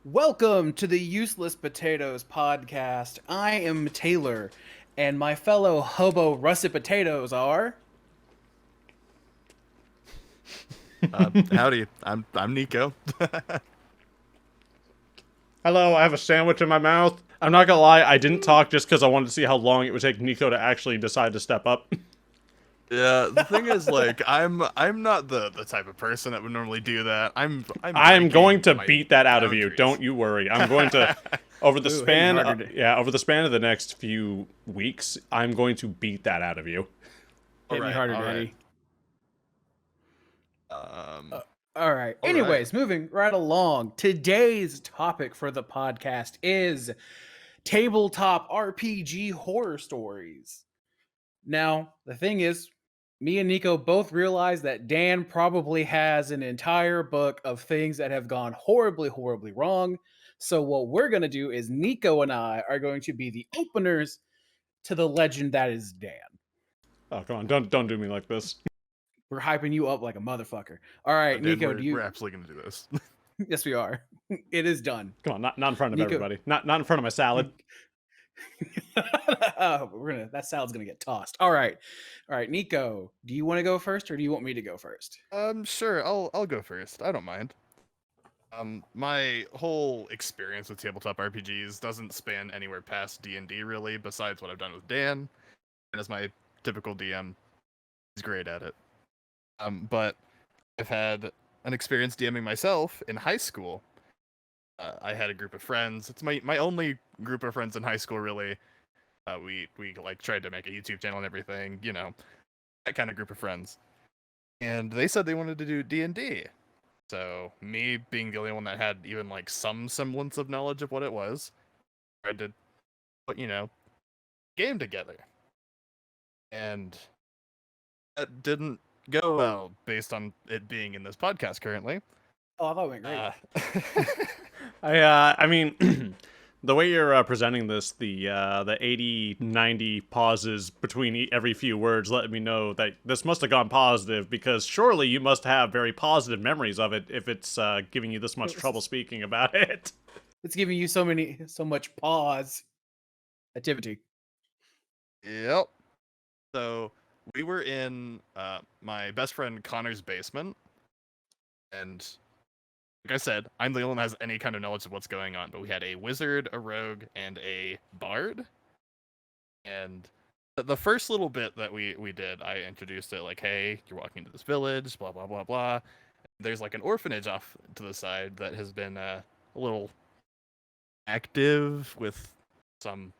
Welcome to the Useless Potatoes podcast. I am Taylor, and my fellow hobo russet potatoes are. Howdy, I'm Nico. Hello, I have a sandwich in my mouth. I'm not gonna lie, I didn't talk just because I wanted to see how long it would take Nico to actually decide to step up. Yeah, the thing is, like, I'm not the type of person that would normally do that. I'm I'm going breaking to my beat that out of you. boundaries. Don't you worry. I'm going to over the Ooh, hitting span, harder. over the span of the next few weeks, I'm going to beat that out of you. All Hit me right, harder, all right. Daddy. Um, All right. all right. Anyways, moving right along. Today's topic for the podcast is tabletop RPG horror stories. Now, the thing is, me and Nico both realize that Dan probably has an entire book of things that have gone horribly, horribly wrong. So, what we're going to do is Nico and I are going to be the openers to the legend that is Dan. Oh, come on, don't do me like this. We're hyping you up like a motherfucker. All right, Dan, Nico, do we're you? absolutely gonna do this. Yes, we are. It is done. Come on, not in front of Nico, everybody. Not in front of my salad. that salad's gonna get tossed. All right, Nico. Do you want to go first, or do you want me to go first? Sure, I'll go first. I don't mind. My whole experience with tabletop RPGs doesn't span anywhere past D&D really, besides what I've done with Dan, and as my typical DM, he's great at it. But I've had an experience DMing myself in high school. I had a group of friends. It's my only group of friends in high school, really. We like tried to make a YouTube channel and everything, that kind of group of friends. And they said they wanted to do D&D. So me being the only one that had even like some semblance of knowledge of what it was, tried to put game together, and that didn't go well based on it being in this podcast currently. Oh, I thought it went great. Uh, I mean, the way you're presenting this, the 80, 90 pauses between every few words let me know that this must have gone positive, because surely you must have very positive memories of it if it's giving you this much trouble speaking about it. It's giving you so much pause activity. yep. So we were in my best friend Connor's basement, and like I said, I'm the only one that has any kind of knowledge of what's going on. But we had a wizard, a rogue, and a bard. And the first little bit that we did, I introduced it like, hey, you're walking into this village, blah blah blah blah. There's like an orphanage off to the side that has been a little active with some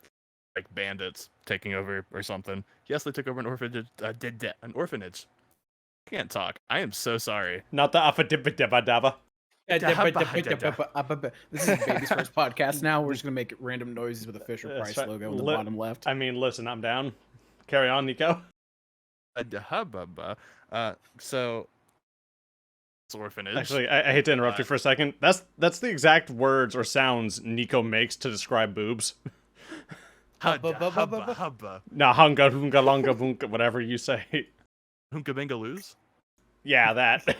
like bandits taking over or something. Yes, they took over an orphanage. An orphanage. Can't talk. I am so sorry. Not the affadibadabadaba. This is Baby's first podcast now. We're just going to make random noises with a Fisher That's Price right. logo in the bottom left. I mean, listen, I'm down. Carry on, Nico. So it's orphanage. Actually, I hate to interrupt you for a second. That's the exact words or sounds Nico makes to describe boobs. Hubba. Nah, hunga, hunga, longa, bunga, whatever you say. Hunka Benga lose? Yeah, that.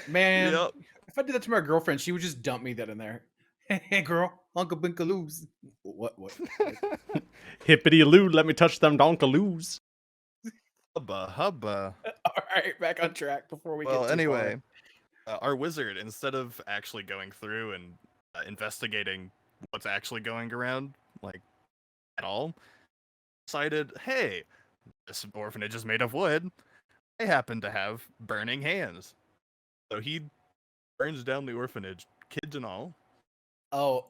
Man, Yep. if I did that to my girlfriend, she would just dump me that in there. Hey, girl, Uncle Binkaloos. What? Hippity loo, let me touch them donkaloos. Hubba. All right, back on track before we get too Anyway, our wizard, instead of actually going through and investigating what's actually going around, like, at all, decided, hey, this orphanage is made of wood. I happen to have burning hands. So he burns down the orphanage, kids and all.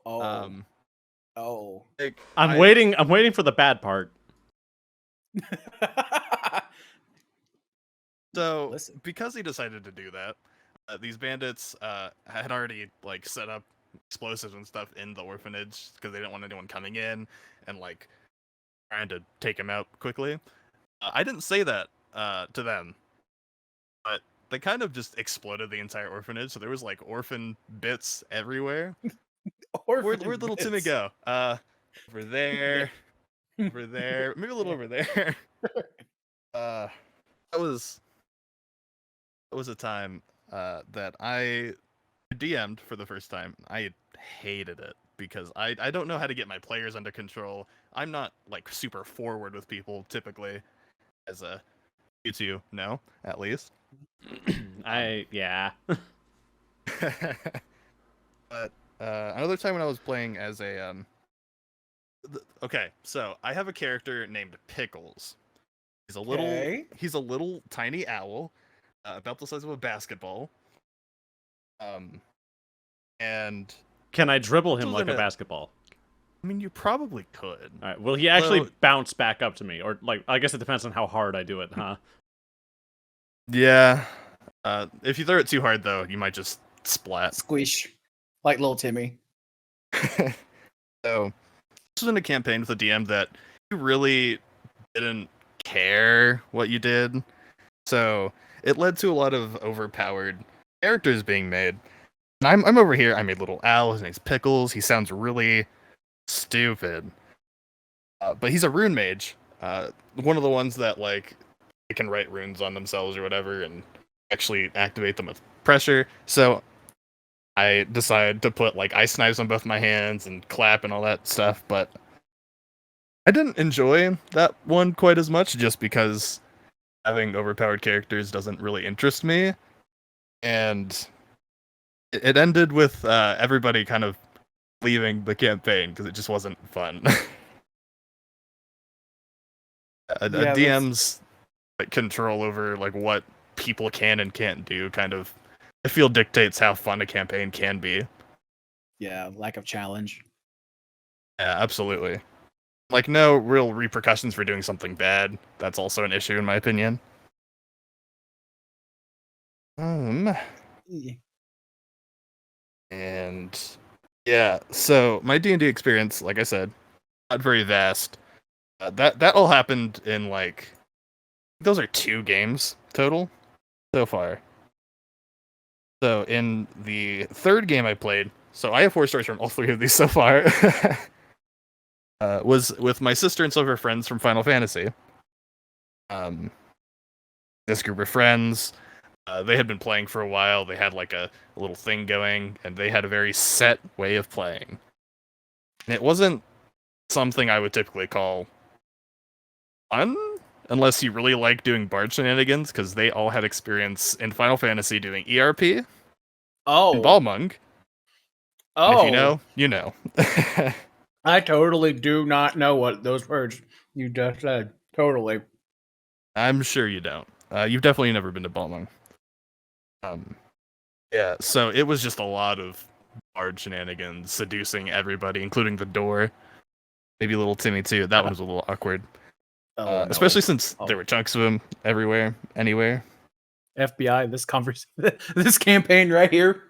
far. Um, like, I'm waiting for the bad part. So, Listen. because he decided to do that, these bandits had already like set up explosives and stuff in the orphanage because they didn't want anyone coming in and like trying to take him out quickly. I didn't say that to them, but they kind of just exploded the entire orphanage. So there was like orphan bits everywhere. Where'd little Timmy go? Over there, over there, maybe a little over there. That was a time that I DM'd for the first time. I hated it because I don't know how to get my players under control. I'm not like super forward with people typically, as you two know at least. Yeah. But another time when I was playing as a okay, so I have a character named Pickles. He's a little tiny owl, about the size of a basketball. And Can I dribble him was like in a a- basketball? I mean, you probably could. All right. Will he actually Well- bounce back up to me, or like? I guess it depends on how hard I do it, huh? Yeah. If you throw it too hard, though, you might just splat. Squish. Like little Timmy. So, this was in a campaign with a DM that you really didn't care what you did. So, it led to a lot of overpowered characters being made. And I'm over here, I made little Al, his name's Pickles. He sounds really stupid. But he's a rune mage. One of the ones that, like, they can write runes on themselves or whatever and actually activate them with pressure. So I decided to put like ice knives on both my hands and clap and all that stuff, but I didn't enjoy that one quite as much just because having overpowered characters doesn't really interest me. And it ended with everybody kind of leaving the campaign because it just wasn't fun. a Yeah, DM's like control over like what people can and can't do kind of I feel dictates how fun a campaign can be. Yeah, lack of challenge. Yeah, absolutely. Like no real repercussions for doing something bad. That's also an issue in my opinion. Yeah. And yeah, so my D&D experience, like I said, not very vast. That all happened in like those are 2 games total so far. So in the 3rd game I played, so I have 4 stories from all 3 of these so far. Was with my sister and some of her friends from Final Fantasy. This group of friends, they had been playing for a while. They had like a little thing going, and they had a very set way of playing. And it wasn't something I would typically call fun, unless you really like doing bard shenanigans, because they all had experience in Final Fantasy doing ERP Oh. and Balmung. And Oh. if you know, you know. I totally do not know what those words you just said. Totally. I'm sure you don't. You've definitely never been to Balmung. Yeah, so it was just a lot of bard shenanigans, seducing everybody, including the door. Maybe little Timmy too. That one was a little awkward. Oh, no. Especially since there were chunks of him everywhere, anywhere. FBI, this campaign right here.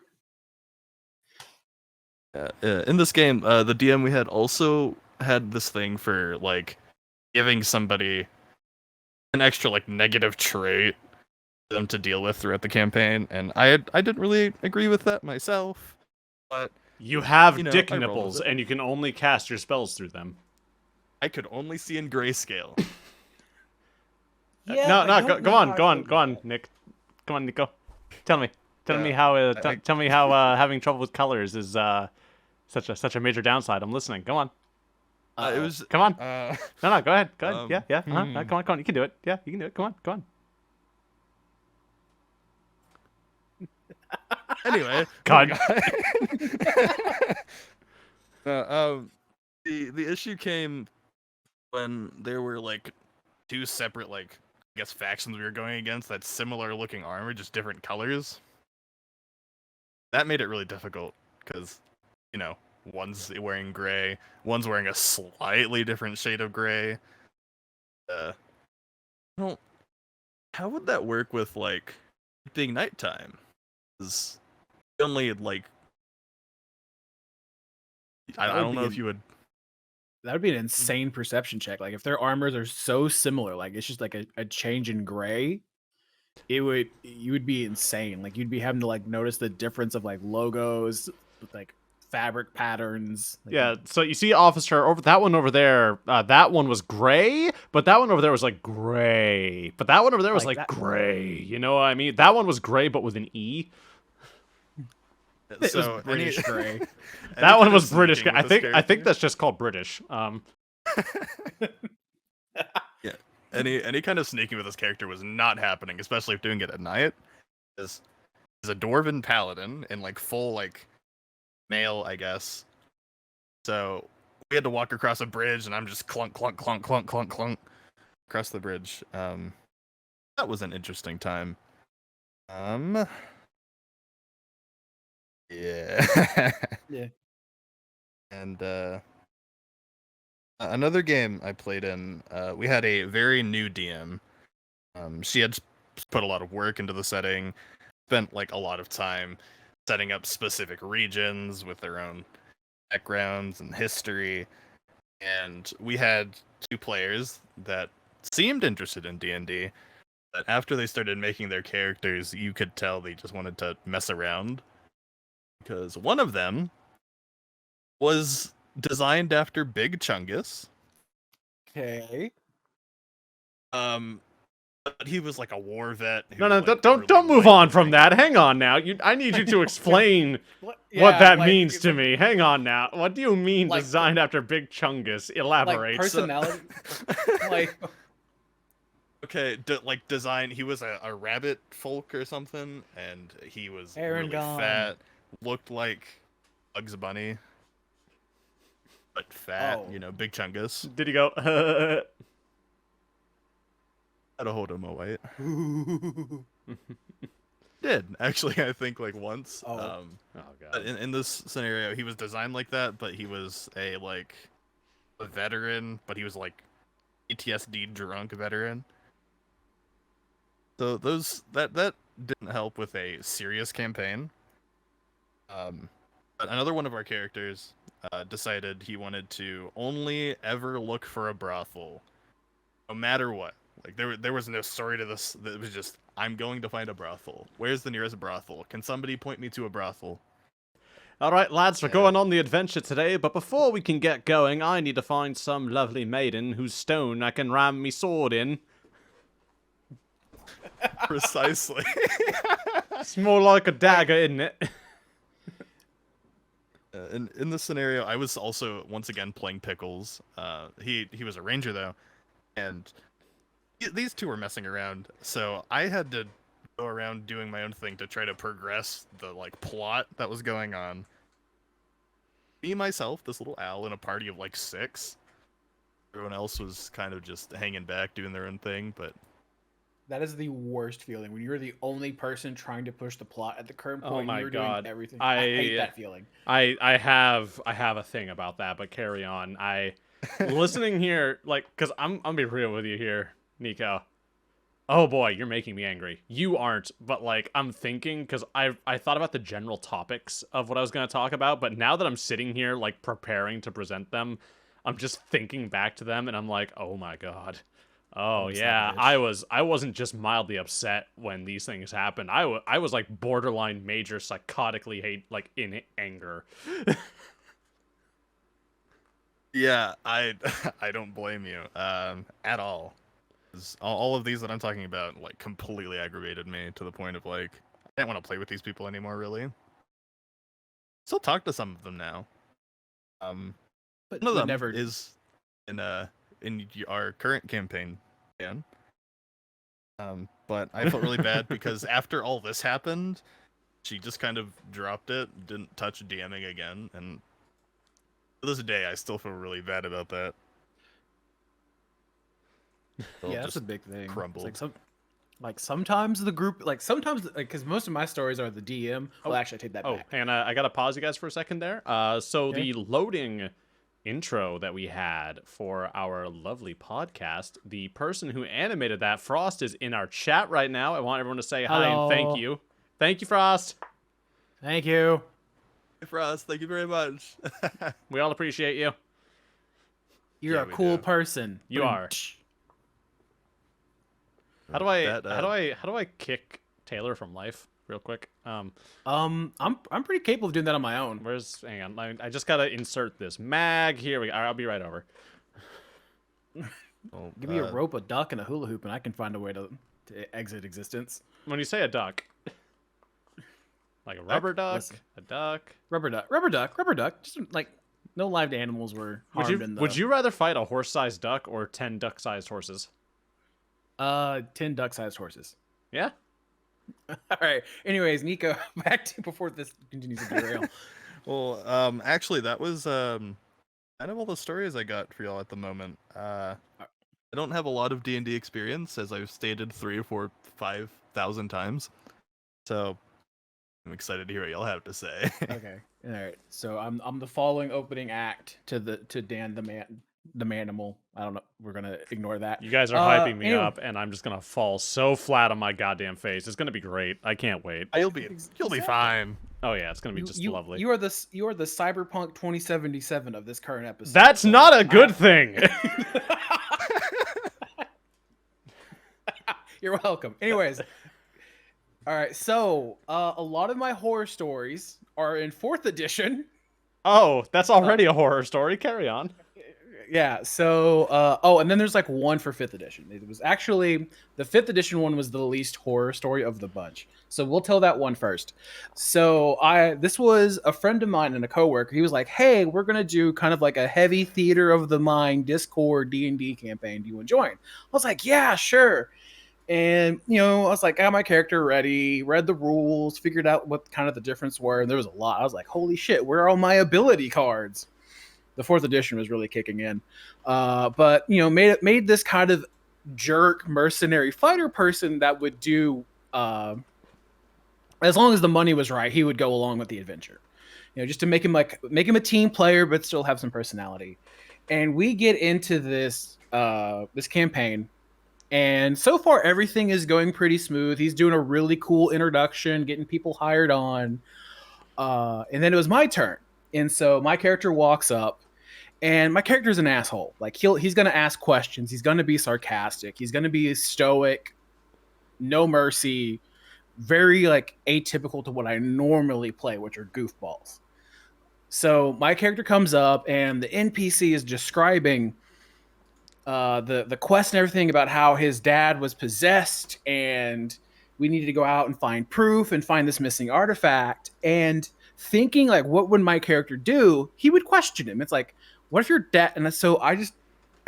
In this game, the DM we had also had this thing for like giving somebody an extra like negative trait for them to deal with throughout the campaign, and I didn't really agree with that myself. But You have You know, dick I rolled with nipples, it. and you can only cast your spells through them. I could only see in grayscale. Go on, Nick. Come on, Nico. Tell me how having trouble with colors is such a major downside. I'm listening. Go on. It was Come on. No, go ahead. Yeah. Come on. You can do it. Yeah, you can do it. Come on. anyway. God. The issue came when there were like 2 separate like I guess factions we were going against that similar looking armor, just different colors. That made it really difficult because, you know, one's wearing gray, one's wearing a slightly different shade of gray. Well, how would that work with like being nighttime? 'Cause only like I That would don't be know if you would. That would be an insane perception check. Like if their armors are so similar, like it's just like a change in gray, you would be insane. Like you'd be having to like notice the difference of like logos, like fabric patterns. Like, Yeah, so you see officer over that one over there, that one was gray, but that one over there was like gray. But that one over there was Like like that- gray. You know what I mean? That one was gray but with an E. It So was British Gray. That one was British. I think that's just called British. Yeah. Any kind of sneaking with this character was not happening, especially if doing it at night. Is a dwarven paladin in like full like mail, I guess. So we had to walk across a bridge, and I'm just clunk, clunk, clunk, clunk, clunk, clunk across the bridge. That was an interesting time. Yeah. Yeah. And another game I played in, we had a very new DM. She had put a lot of work into the setting, spent like a lot of time setting up specific regions with their own backgrounds and history, and we had two players that seemed interested in D&D, but after they started making their characters, you could tell they just wanted to mess around, because one of them was designed after Big Chungus. Okay. But he was like a war vet. No, like, don't move on from that. Hang on now. I need you to explain what that means to me. Hang on now. What do you mean like, designed after Big Chungus? Elaborate. Like personality. Like. Okay, like design. He was a rabbit folk or something, and he was really fat. Looked like Bugs Bunny, but fat. Oh. You know, Big Chungus. Did he go? Had to hold him away. Did actually, I think like once. Oh. God. In this scenario, he was designed like that, but he was a veteran, but he was like PTSD drunk veteran. So that didn't help with a serious campaign. But another one of our characters decided he wanted to only ever look for a brothel, no matter what. Like there was no story to this. It was just, I'm going to find a brothel. Where's the nearest brothel? Can somebody point me to a brothel? All right, lads, we're going on the adventure today, but before we can get going, I need to find some lovely maiden whose stone I can ram me sword in. Precisely. It's more like a dagger, isn't it? In this scenario, I was also once again playing Pickles. He was a ranger though, and these two were messing around. So I had to go around doing my own thing to try to progress the like plot that was going on. Me, myself, this little owl in a party of like 6. Everyone else was kind of just hanging back, doing their own thing, but. That is the worst feeling when you're the only person trying to push the plot at the current point. Oh my and you're God. doing everything. I hate that feeling. I have a thing about that, but carry on. Listening here, like, because I'm gonna be real with you here, Nico. Oh boy, you're making me angry. You aren't, but like I'm thinking, because I thought about the general topics of what I was gonna talk about, but now that I'm sitting here like preparing to present them, I'm just thinking back to them, and I'm like, oh my God. Oh yeah, I wasn't just mildly upset when these things happened. I was like borderline major psychotically in anger. Yeah, I don't blame you at all. All of these that I'm talking about like completely aggravated me to the point of like I didn't want to play with these people anymore. Really, still talk to some of them now. But one of them never is in our current campaign, Dan. But I felt really bad because after all this happened, she just kind of dropped it, didn't touch DMing again, and to this day, I still feel really bad about that. Yeah, that's a big thing. Crumbled. It's like sometimes the group, sometimes because most of my stories are the DM. Well, actually, I take that back. And I gotta pause you guys for a second there. So the loading intro that we had for our lovely podcast, the person who animated that, Frost, is in our chat right now. I want everyone to say hi and thank you. Thank you, Frost. Thank you. Hey, Frost, thank you very much. We all appreciate you. You're a cool person. You are. How do I kick Taylor from life real quick? I'm pretty capable of doing that on my own. Hang on. I just gotta insert this mag. Here we go. I'll be right over. Give me a rope, a duck, and a hula hoop, and I can find a way to exit existence. When you say a duck, Like a rubber duck, Listen. a duck. Rubber duck. Just like no live animals were harmed in the. Would you rather fight a horse-sized duck or 10 duck-sized horses? 10 duck-sized horses. Yeah. All right. Anyways, Nico, back to before this continues to derail. Well, actually, that was kind of all the stories I got for y'all at the moment. I don't have a lot of D&D experience, as I've stated 3 or 4, 5,000 times. So I'm excited to hear what y'all have to say. Okay. All right. So I'm the following opening act to Dan the manimal. I don't know. We're gonna ignore that. You guys are hyping me up, and I'm just gonna fall so flat on my goddamn face. It's gonna be great. I can't wait. You'll be fine. Oh yeah, it's gonna be just lovely. You are the Cyberpunk 2077 of this current episode. That's not a good thing. You're welcome. Anyways, all right. So a lot of my horror stories are in 4th edition. Oh, that's already a horror story. Carry on. Yeah. So and then there's like one for 5th edition. It was actually the 5th edition one was the least horror story of the bunch. So we'll tell that one first. So this was a friend of mine and a coworker. He was like, "Hey, we're gonna do kind of like a heavy theater of the mind Discord D&D campaign. Do you want to join?" I was like, "Yeah, sure." And I was like, got my character ready, read the rules, figured out what kind of the difference were, and there was a lot. I was like, "Holy shit, where are all my ability cards?" The 4th edition was really kicking in, but made this kind of jerk mercenary fighter person that would do as long as the money was right, he would go along with the adventure, just to make him a team player but still have some personality. And we get into this campaign, and so far everything is going pretty smooth. He's doing a really cool introduction, getting people hired on, and then it was my turn. And so my character walks up, and my character's an asshole. Like he's going to ask questions. He's going to be sarcastic. He's going to be stoic, no mercy, very like atypical to what I normally play, which are goofballs. So my character comes up, and the NPC is describing the quest and everything about how his dad was possessed, and we needed to go out and find proof and find this missing artifact. And thinking like, what would my character do? He would question him. It's like, what if your dad? And so I just,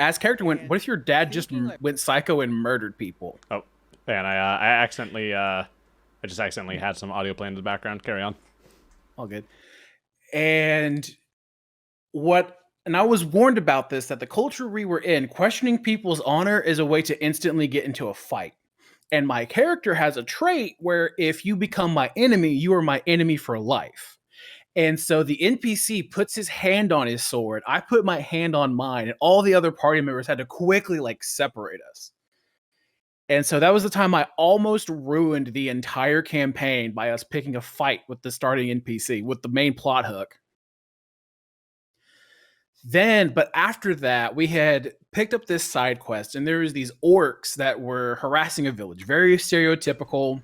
as character went, what if your dad just went psycho and murdered people? Oh, man, I just accidentally had some audio playing in the background. Carry on. All good. And I was warned about this, that the culture we were in, questioning people's honor is a way to instantly get into a fight. And my character has a trait where if you become my enemy, you are my enemy for life. And so the NPC puts his hand on his sword. I put my hand on mine, and all the other party members had to quickly separate us. And so that was the time I almost ruined the entire campaign by us picking a fight with the starting NPC, with the main plot hook. But after that, we had picked up this side quest, and there was these orcs that were harassing a village, very stereotypical,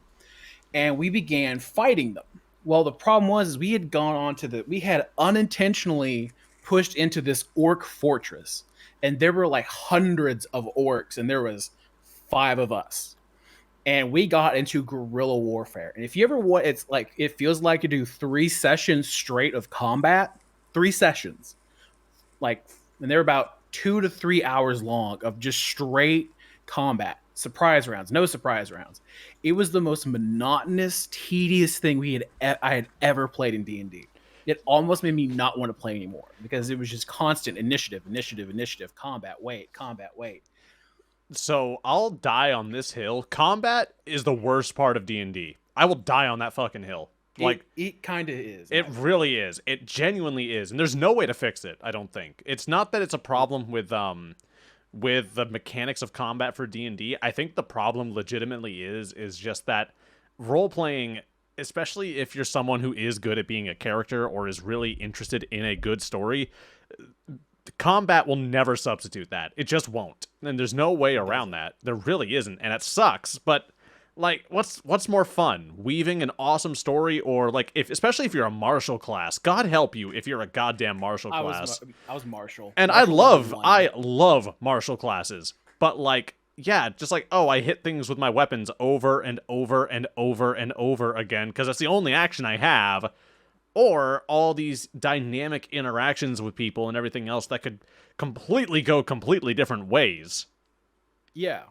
and we began fighting them. Well, the problem was we had we had unintentionally pushed into this orc fortress, and there were like hundreds of orcs, and there was 5 of us. And we got into guerrilla warfare. And if you ever it feels like you do 3 sessions straight of combat, 3 sessions. And they're about 2 to 3 hours long of just straight combat. Surprise rounds, no surprise rounds. It was the most monotonous, tedious thing I had ever played in D&D. It almost made me not want to play anymore because it was just constant initiative, combat, wait. So I'll die on this hill. Combat is the worst part of D&D. I will die on that fucking hill. It kind of is. It really is. It genuinely is. And there's no way to fix it, I don't think. It's not that it's a problem with the mechanics of combat for D&D. I think the problem legitimately is just that role-playing, especially if you're someone who is good at being a character or is really interested in a good story, combat will never substitute that. It just won't. And there's no way around that. There really isn't. And it sucks, but what's more fun? Weaving an awesome story, or especially if you're a martial class. God help you if you're a goddamn martial class. I was martial. And I love martial classes. But yeah, just like, oh, I hit things with my weapons over and over and over and over again because that's the only action I have, or all these dynamic interactions with people and everything else that could go completely different ways. Yeah.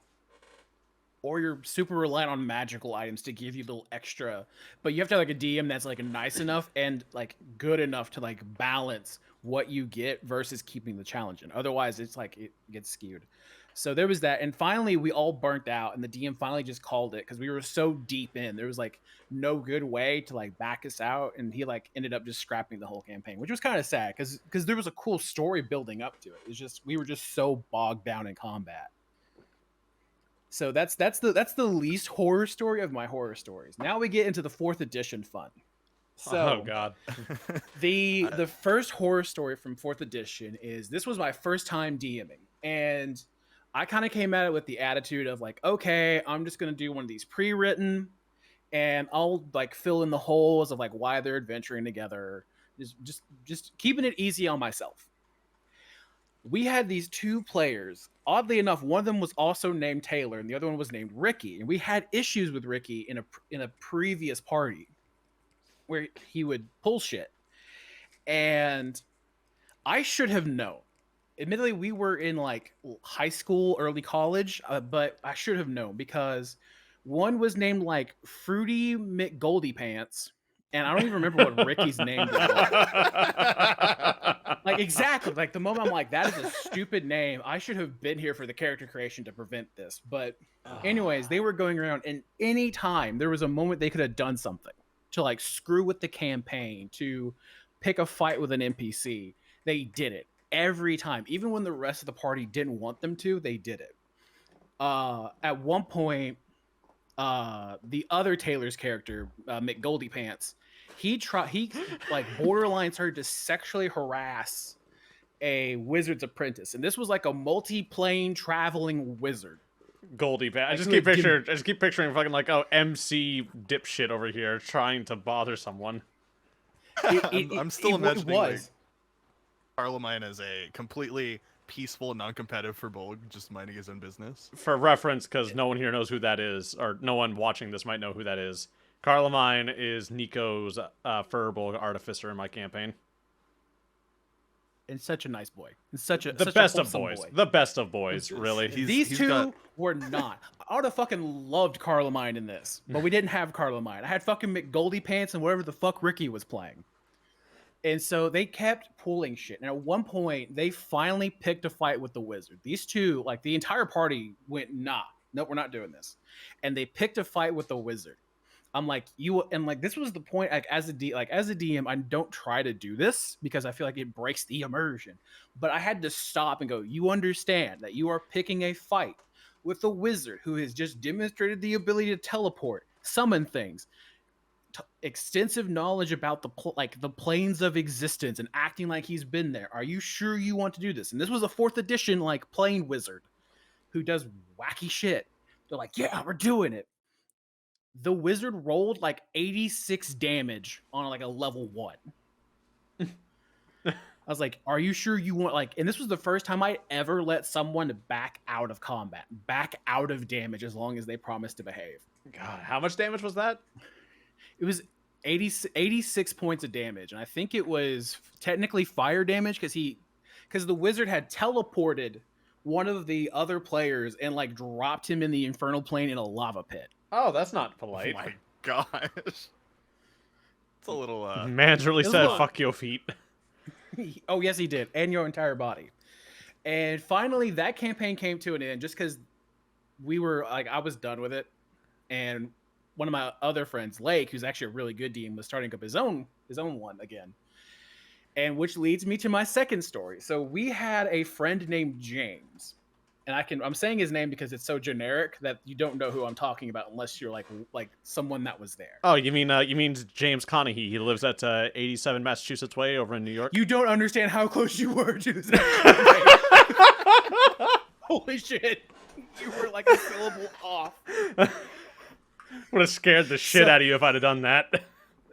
Or you're super reliant on magical items to give you a little extra, but you have to have like a DM that's like nice enough and like good enough to like balance what you get versus keeping the challenge in. Otherwise, it's like it gets skewed. So there was that, and finally we all burnt out, and the DM finally just called it because we were so deep in. There was like no good way to like back us out, and he like ended up just scrapping the whole campaign, which was kind of sad because there was a cool story building up to it. It's just we were just so bogged down in combat. So that's the least horror story of my horror stories. Now we get into the 4th edition fun. So Oh god. the first horror story from 4th edition is this was my first time DMing, and I kind of came at it with the attitude of like, okay, I'm just gonna do one of these pre-written, and I'll like fill in the holes of like why they're adventuring together, just keeping it easy on myself. We had these 2 players. Oddly enough, one of them was also named Taylor, and the other one was named Ricky. And we had issues with Ricky in a previous party where he would pull shit. And I should have known. Admittedly, we were in like high school, early college, but I should have known because one was named like Fruity McGoldie Pants, and I don't even remember what Ricky's name was. Like exactly, like the moment I'm like, that is a stupid name. I should have been here for the character creation to prevent this. But anyways, they were going around, and any time there was a moment they could have done something to like screw with the campaign, to pick a fight with an NPC, they did it every time. Even when the rest of the party didn't want them to, they did it. At one point, the other Taylor's character, McGoldie Pants, he like borderline started to sexually harass a wizard's apprentice, and this was like a multi-plane traveling wizard. Goldie Pat. Like, I just keep picturing fucking like, oh, MC dipshit over here trying to bother someone. I'm still imagining like Carlemine as a completely peaceful, non-competitive Furbolg, just minding his own business. For reference, because no one here knows who that is, or no one watching this might know who that is. Carlemine is Nico's Furbolg artificer in my campaign. And such a nice boy. And such a the best of boys. Boy. The best of boys, really. These two were not. I would have fucking loved Carlemine in this, but we didn't have Carlemine. I had fucking McGoldie Pants and whatever the fuck Ricky was playing. And so they kept pulling shit. And at one point, they finally picked a fight with the wizard. These two, like the entire party went, nah, nope, we're not doing this. And they picked a fight with the wizard. I'm like, this was the point, like as a DM, I don't try to do this because I feel like it breaks the immersion. But I had to stop and go, you understand that you are picking a fight with a wizard who has just demonstrated the ability to teleport, summon things, extensive knowledge about the planes of existence and acting like he's been there. Are you sure you want to do this? And this was a 4th edition like plane wizard who does wacky shit. They're like, yeah, we're doing it. The wizard rolled like 86 damage on like a level 1. I was like, are you sure you want like, and this was the first time I ever let someone back out of combat, back out of damage as long as they promised to behave. God, how much damage was that? It was 86 points of damage. And I think it was technically fire damage because the wizard had teleported one of the other players and like dropped him in the infernal plane in a lava pit. Oh, that's not polite. Oh my gosh. It's a little Man's really said fuck your feet. Oh yes he did. And your entire body. And finally that campaign came to an end just because we were like, I was done with it. And one of my other friends, Lake, who's actually a really good DM, was starting up his own one again. And which leads me to my second story. So we had a friend named James. And I'm saying his name because it's so generic that you don't know who I'm talking about unless you're like someone that was there. Oh, you mean James Conahee? He lives at 87 Massachusetts Way over in New York. You don't understand how close you were to this. Holy shit! You were like a syllable off. Would have scared the shit out of you if I'd have done that.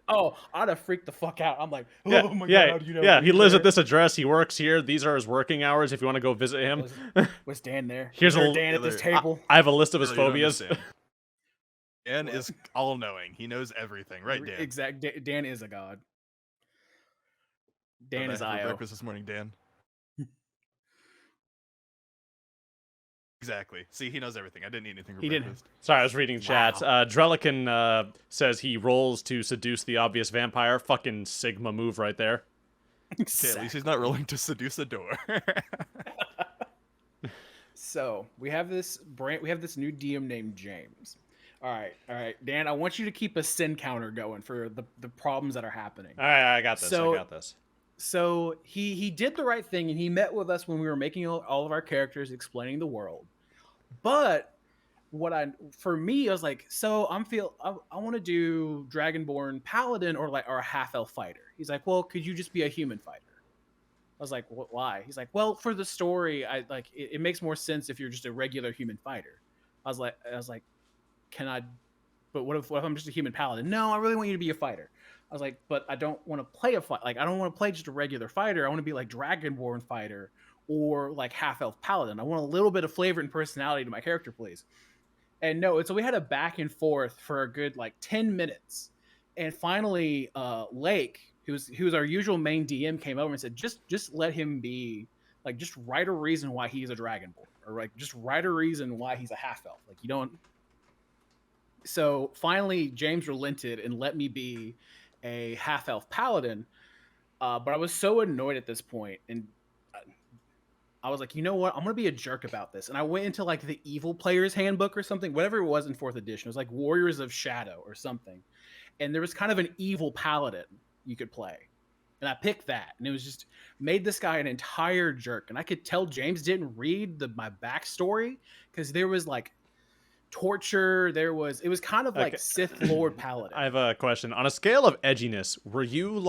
Oh, I'd have freaked the fuck out. I'm like, oh Yeah, my yeah, god, you know. yeah. He lives at there. this address. He works here. These are his working hours. If you want to go visit him, Was Dan there? Here's Was there a- Dan at this Taylor, table? I have a list of his Taylor, you don't phobias. understand. Dan What? is all-knowing. He knows everything, right, Dan? Exact. Dan is a god. What Dan is did I have for IO. breakfast this morning, Dan. Exactly. See, he knows everything. I didn't eat anything for He didn't. breakfast. Sorry, I was reading chats. Wow. Drelican says he rolls to seduce the obvious vampire. Fucking Sigma move right there. Okay, at least he's not rolling to seduce a door. So we have this new DM named James. All right, Dan. I want you to keep a sin counter going for the problems that are happening. All right, I got this. So- I got this. So he did the right thing, and he met with us when we were making all of our characters, explaining the world. But for me, I was like, so I want to do Dragonborn Paladin or a half elf fighter. He's like, well, could you just be a human fighter? I was like, why? He's like, well, for the story, it makes more sense if you're just a regular human fighter. I was like, can I? But what if I'm just a human paladin? No, I really want you to be a fighter. I was like, but I don't want to play a fight. Like, I don't want to play just a regular fighter. I want to be like Dragonborn fighter or like half elf paladin. I want a little bit of flavor and personality to my character, please. And no, so we had a back and forth for a good 10 minutes, and finally, Lake, who's our usual main DM, came over and said, just let him be, just write a reason why he's a Dragonborn, or just write a reason why he's a half elf. You don't. So finally, James relented and let me be a half elf paladin, but I was so annoyed at this point, and I was like, you know what? I'm gonna be a jerk about this. And I went into the evil player's handbook or something, whatever it was in 4th edition. It was like Warriors of Shadow or something, and there was kind of an evil paladin you could play, and I picked that, and it was just made this guy an entire jerk. And I could tell James didn't read my backstory, because there was torture. It was kind of like Okay. Sith Lord paladin. I have a question. On a scale of edginess, were you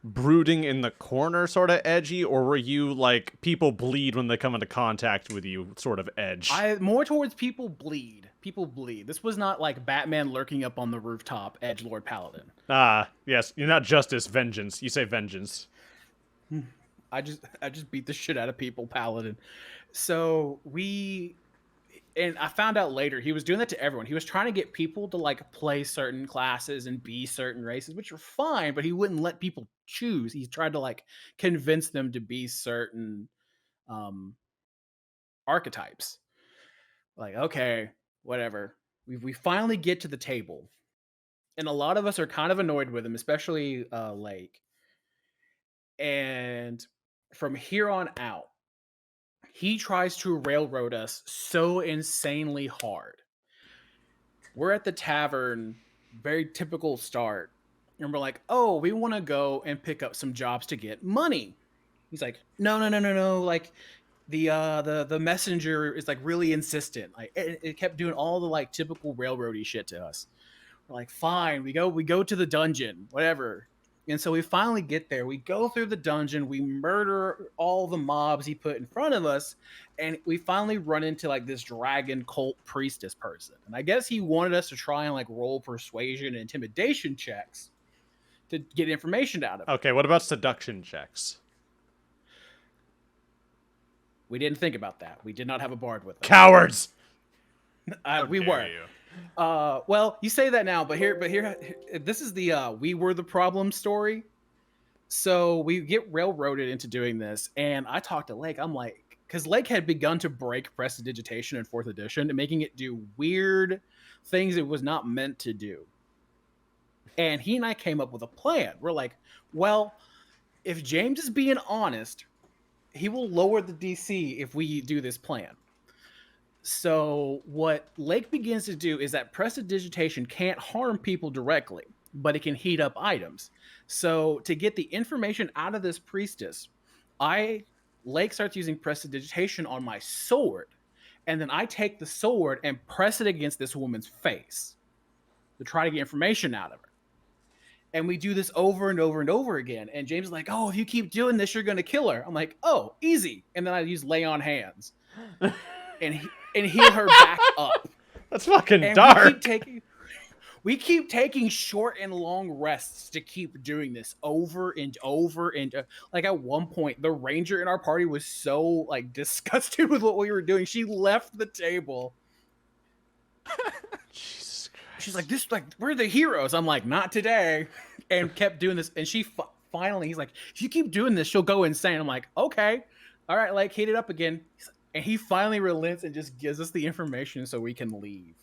brooding in the corner sort of edgy, or were you people bleed when they come into contact with you sort of edge? More towards people bleed. People bleed. This was not like Batman lurking up on the rooftop, edgelord paladin. Ah, yes. You're not justice, vengeance. You say vengeance. I just beat the shit out of people, paladin. So and I found out later he was doing that to everyone. He was trying to get people to play certain classes and be certain races, which were fine, but he wouldn't let people choose. He tried to convince them to be certain archetypes. Okay, whatever. We finally get to the table, and a lot of us are kind of annoyed with him, especially Lake. And from here on out, he tries to railroad us so insanely hard. We're at the tavern, very typical start, and we're like, oh, we want to go and pick up some jobs to get money. He's like, no. The messenger is really insistent. It kept doing all the typical railroady shit to us. We're like, fine, we go to the dungeon, whatever. And so we finally get there. We go through the dungeon. We murder all the mobs he put in front of us. And we finally run into this dragon cult priestess person. And I guess he wanted us to try and roll persuasion and intimidation checks to get information out of it. Okay, what about seduction checks? We didn't think about that. We did not have a bard with us. Cowards! We Dare were. you. Well, you say that now, but here, this is the we were the problem story. So we get railroaded into doing this, and I talked to Lake. I'm like, because Lake had begun to break prestidigitation in 4th edition and making it do weird things it was not meant to do. And he and I came up with a plan. We're like, well, if James is being honest, he will lower the DC if we do this plan. So what Lake begins to do is that prestidigitation can't harm people directly, but it can heat up items. So to get the information out of this priestess, Lake starts using prestidigitation on my sword, and then I take the sword and press it against this woman's face to try to get information out of her. And we do this over and over and over again. And James is like, oh, if you keep doing this, you're going to kill her. I'm like, oh, easy. And then I use lay on hands and heal her back up. That's fucking And dark. We keep taking short and long rests to keep doing this over and over and like at one point the ranger in our party was so like disgusted with what we were doing. She left the table. Jesus Christ. She's like, "This like we're the heroes." I'm like, "Not today," and kept doing this. And she finally, he's like, "If you keep doing this, she'll go insane." I'm like, "Okay, all right, like heat it up again." And he finally relents and just gives us the information so we can leave.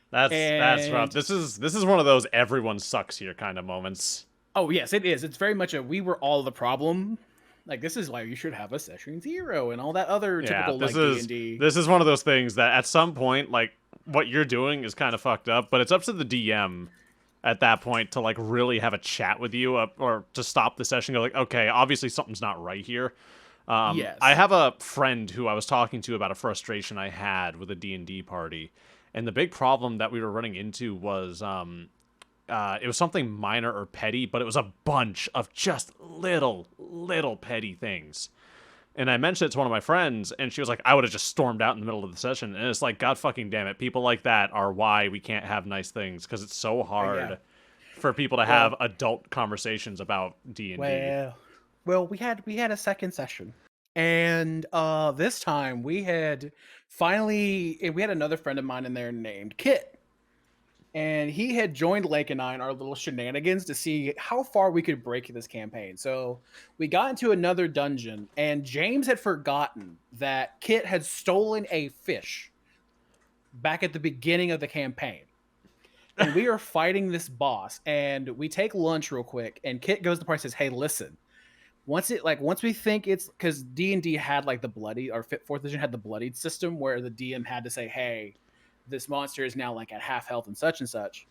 That's rough. This is one of those everyone sucks here kind of moments. Oh yes, it is. It's very much a we were all the problem. Like this is why you should have a session 0 and all that other typical like D&D. This is one of those things that at some point, like what you're doing is kind of fucked up, but it's up to the DM at that point to like really have a chat with you or to stop the session. Go like, okay, obviously something's not right here. Yes. I have a friend who I was talking to about a frustration I had with a D&D party, and the big problem that we were running into was it was something minor or petty, but it was a bunch of just little petty things. And I mentioned it to one of my friends, and she was like, I would have just stormed out in the middle of the session. And it's like, God fucking damn it. People like that are why we can't have nice things, because it's so hard for people to have adult conversations about D&D. Well, we had a second session. And this time we had another friend of mine in there named Kit. And he had joined Lake and I in our little shenanigans to see how far we could break this campaign. So we got into another dungeon, and James had forgotten that Kit had stolen a fish back at the beginning of the campaign. And we are fighting this boss, and we take lunch real quick, and Kit goes to the party and says, "Hey, listen. Once we think it's because D&D had like the bloody, or 4th edition had the bloodied system where the DM had to say, hey, this monster is now like at half health and such.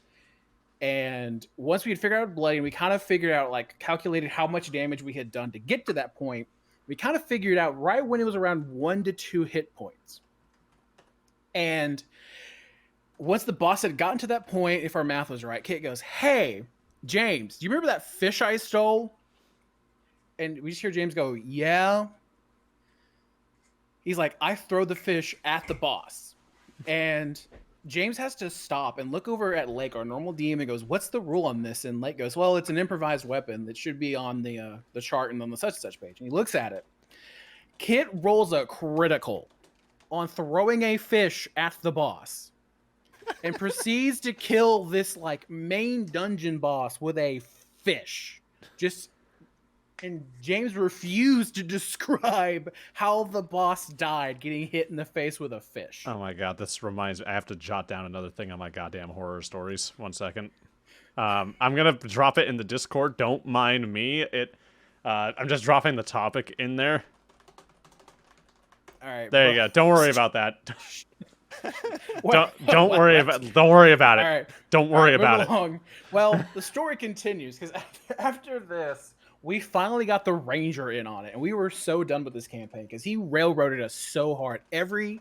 And once we had figured out bloody, and we kind of figured out like calculated how much damage we had done to get to that point, we kind of figured out right when it was around 1 to 2 hit points. And once the boss had gotten to that point, if our math was right, Kit goes, "Hey, James, do you remember that fish I stole?" And we just hear James go, "Yeah." He's like, "I throw the fish at the boss." And James has to stop and look over at Lake, our normal DM, and goes, "What's the rule on this?" And Lake goes, "Well, it's an improvised weapon that should be on the chart and on the such and such page." And he looks at it. Kit rolls a critical on throwing a fish at the boss and proceeds to kill this like main dungeon boss with a fish. And James refused to describe how the boss died getting hit in the face with a fish. Oh my god, this reminds me. I have to jot down another thing on my goddamn horror stories. 1 second. I'm going to drop it in the Discord. Don't mind me. I'm just dropping the topic in there. All right. There you go. Don't worry about that. Don't worry about it. All right. Don't worry about it. Well, the story continues because after this, we finally got the ranger in on it, and we were so done with this campaign because he railroaded us so hard. Every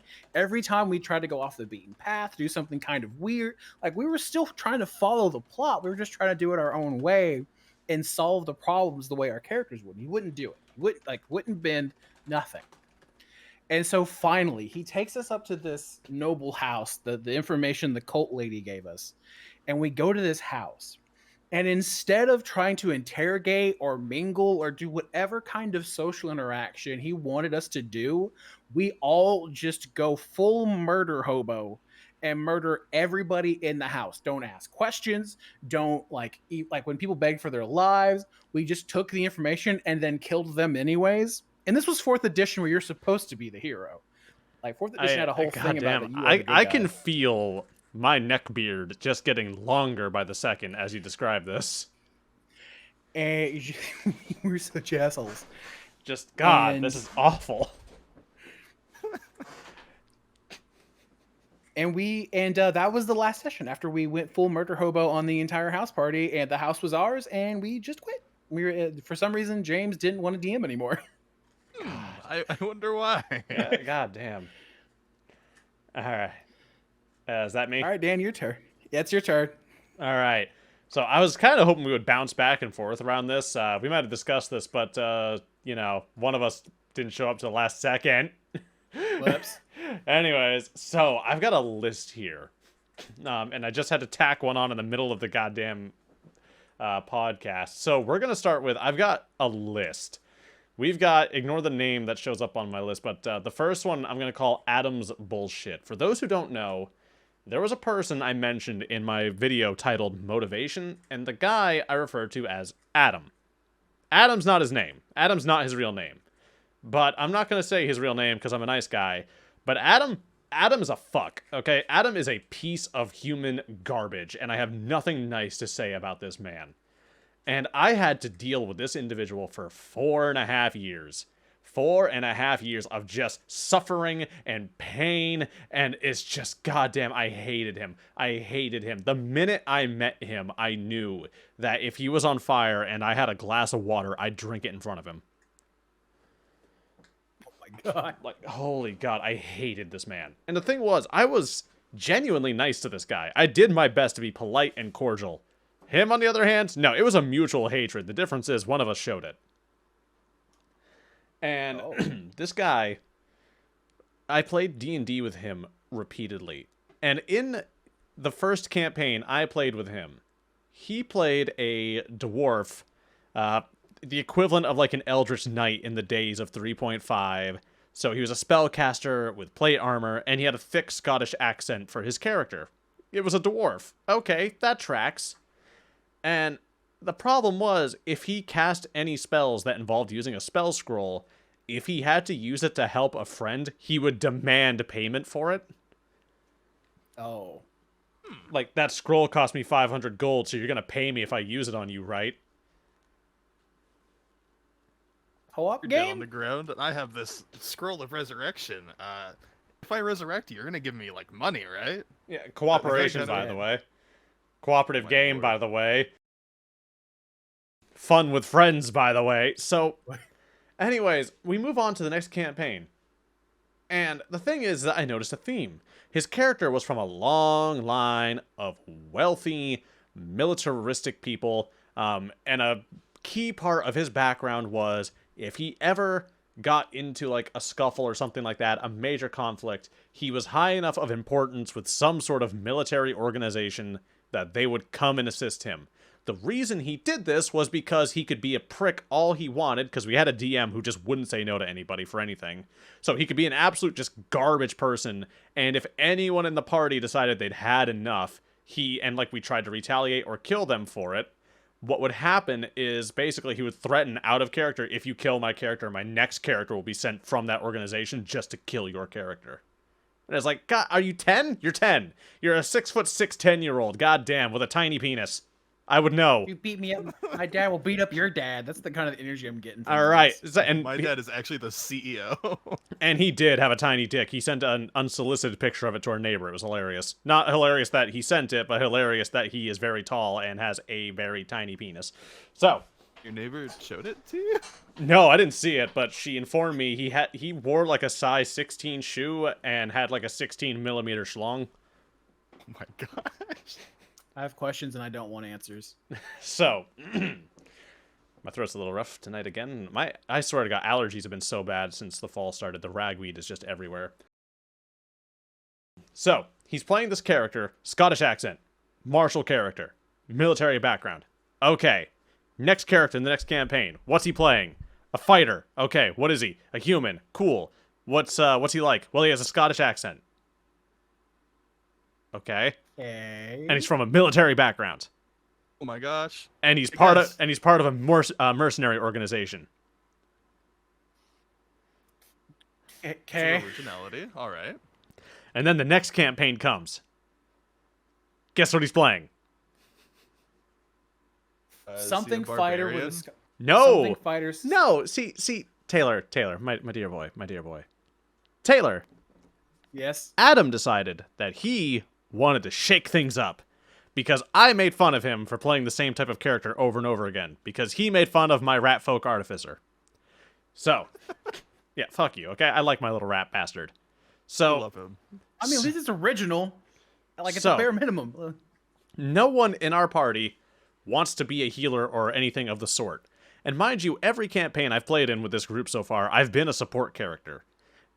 time we tried to go off the beaten path, do something kind of weird, like we were still trying to follow the plot. We were just trying to do it our own way and solve the problems the way our characters would. He wouldn't do it. He wouldn't bend nothing. And so finally, he takes us up to this noble house, the information the cult lady gave us, and we go to this house. And instead of trying to interrogate or mingle or do whatever kind of social interaction he wanted us to do, we all just go full murder hobo and murder everybody in the house. Don't ask questions. Don't like when people beg for their lives. We just took the information and then killed them anyways. And this was 4th edition where you're supposed to be the hero. Like 4th edition had a whole thing about it. I can feel my neck beard just getting longer by the second as you describe this. And we're such assholes. Just, God, this is awful. And that was the last session after we went full murder hobo on the entire house party, and the house was ours, and we just quit. We were, for some reason, James didn't want to DM anymore. I wonder why. Yeah, God damn. All right. Is that me? All right, Dan, your turn. Yeah, it's your turn. All right. So I was kind of hoping we would bounce back and forth around this. We might have discussed this, but, one of us didn't show up to the last second. Whoops. Anyways, so I've got a list here And I just had to tack one on in the middle of the goddamn podcast. So we're going to start with, I've got a list. We've got, ignore the name that shows up on my list, but the first one I'm going to call Adam's Bullshit. For those who don't know, there was a person I mentioned in my video titled Motivation, and the guy I referred to as Adam. Adam's not his name. Adam's not his real name. But I'm not going to say his real name because I'm a nice guy. But Adam's a fuck, okay? Adam is a piece of human garbage, and I have nothing nice to say about this man. And I had to deal with this individual for 4.5 years. 4.5 years of just suffering and pain, and it's just, goddamn, I hated him. I hated him. The minute I met him, I knew that if he was on fire and I had a glass of water, I'd drink it in front of him. Oh my god. Like, holy god, I hated this man. And the thing was, I was genuinely nice to this guy. I did my best to be polite and cordial. Him, on the other hand, no, it was a mutual hatred. The difference is one of us showed it. And this guy, I played D&D with him repeatedly. And in the first campaign I played with him, he played a dwarf, the equivalent of like an Eldritch Knight in the days of 3.5. So he was a spellcaster with plate armor, and he had a thick Scottish accent for his character. It was a dwarf. Okay, that tracks. And the problem was, if he cast any spells that involved using a spell scroll, if he had to use it to help a friend, he would demand payment for it. Oh. Like, that scroll cost me 500 gold, so you're gonna pay me if I use it on you, right? Co-op You're dead on game? the ground, and I have this scroll of resurrection. If I resurrect you, you're gonna give me like money, right? Yeah, cooperation, That's by right. the way. Cooperative My game, lord. by the way. Fun with friends, by the way. So, anyways, we move on to the next campaign. And the thing is that I noticed a theme. His character was from a long line of wealthy, militaristic people, and a key part of his background was if he ever got into like a scuffle or something like that, a major conflict, he was high enough of importance with some sort of military organization that they would come and assist him. The reason he did this was because he could be a prick all he wanted, because we had a DM who just wouldn't say no to anybody for anything. So he could be an absolute just garbage person, and if anyone in the party decided they'd had enough, we tried to retaliate or kill them for it, what would happen is basically he would threaten out of character, if you kill my character, my next character will be sent from that organization just to kill your character. And it's like, God, are you 10? You're 10. You're a 6'6", 10-year-old, goddamn, with a tiny penis. I would know. You beat me up. My dad will beat up your dad. That's the kind of energy I'm getting from All right. this. And My dad is actually the CEO. And he did have a tiny dick. He sent an unsolicited picture of it to our neighbor. It was hilarious. Not hilarious that he sent it, but hilarious that he is very tall and has a very tiny penis. So, Your neighbor showed it to you? no, I didn't see it, but she informed me he wore like a size 16 shoe and had like a 16 millimeter schlong. Oh my gosh. I have questions and I don't want answers. So, my throat's a little rough tonight again. I swear to God, allergies have been so bad since the fall started. The ragweed is just everywhere. So, he's playing this character, Scottish accent, martial character, military background. Okay, next character in the next campaign. What's he playing? A fighter. Okay, what is he? A human. Cool. What's he like? Well, he has a Scottish accent. Okay. Okay. And he's from a military background. Oh my gosh. And he's Hey, part guys. of a mercenary organization. Okay. Some originality. All right. And then the next campaign comes. Guess what he's playing? Is he a Something fighter with a barbarian? No. something fighters. No. See, Taylor, my dear boy. Taylor, Yes. Adam decided that he wanted to shake things up because I made fun of him for playing the same type of character over and over again because he made fun of my rat folk artificer. So, yeah, fuck you, okay? I like my little rat bastard. I So, love him. I mean, at least it's original. Like it's So- a bare minimum. no one in our party wants to be a healer or anything of the sort. And mind you, every campaign I've played in with this group so far, I've been a support character.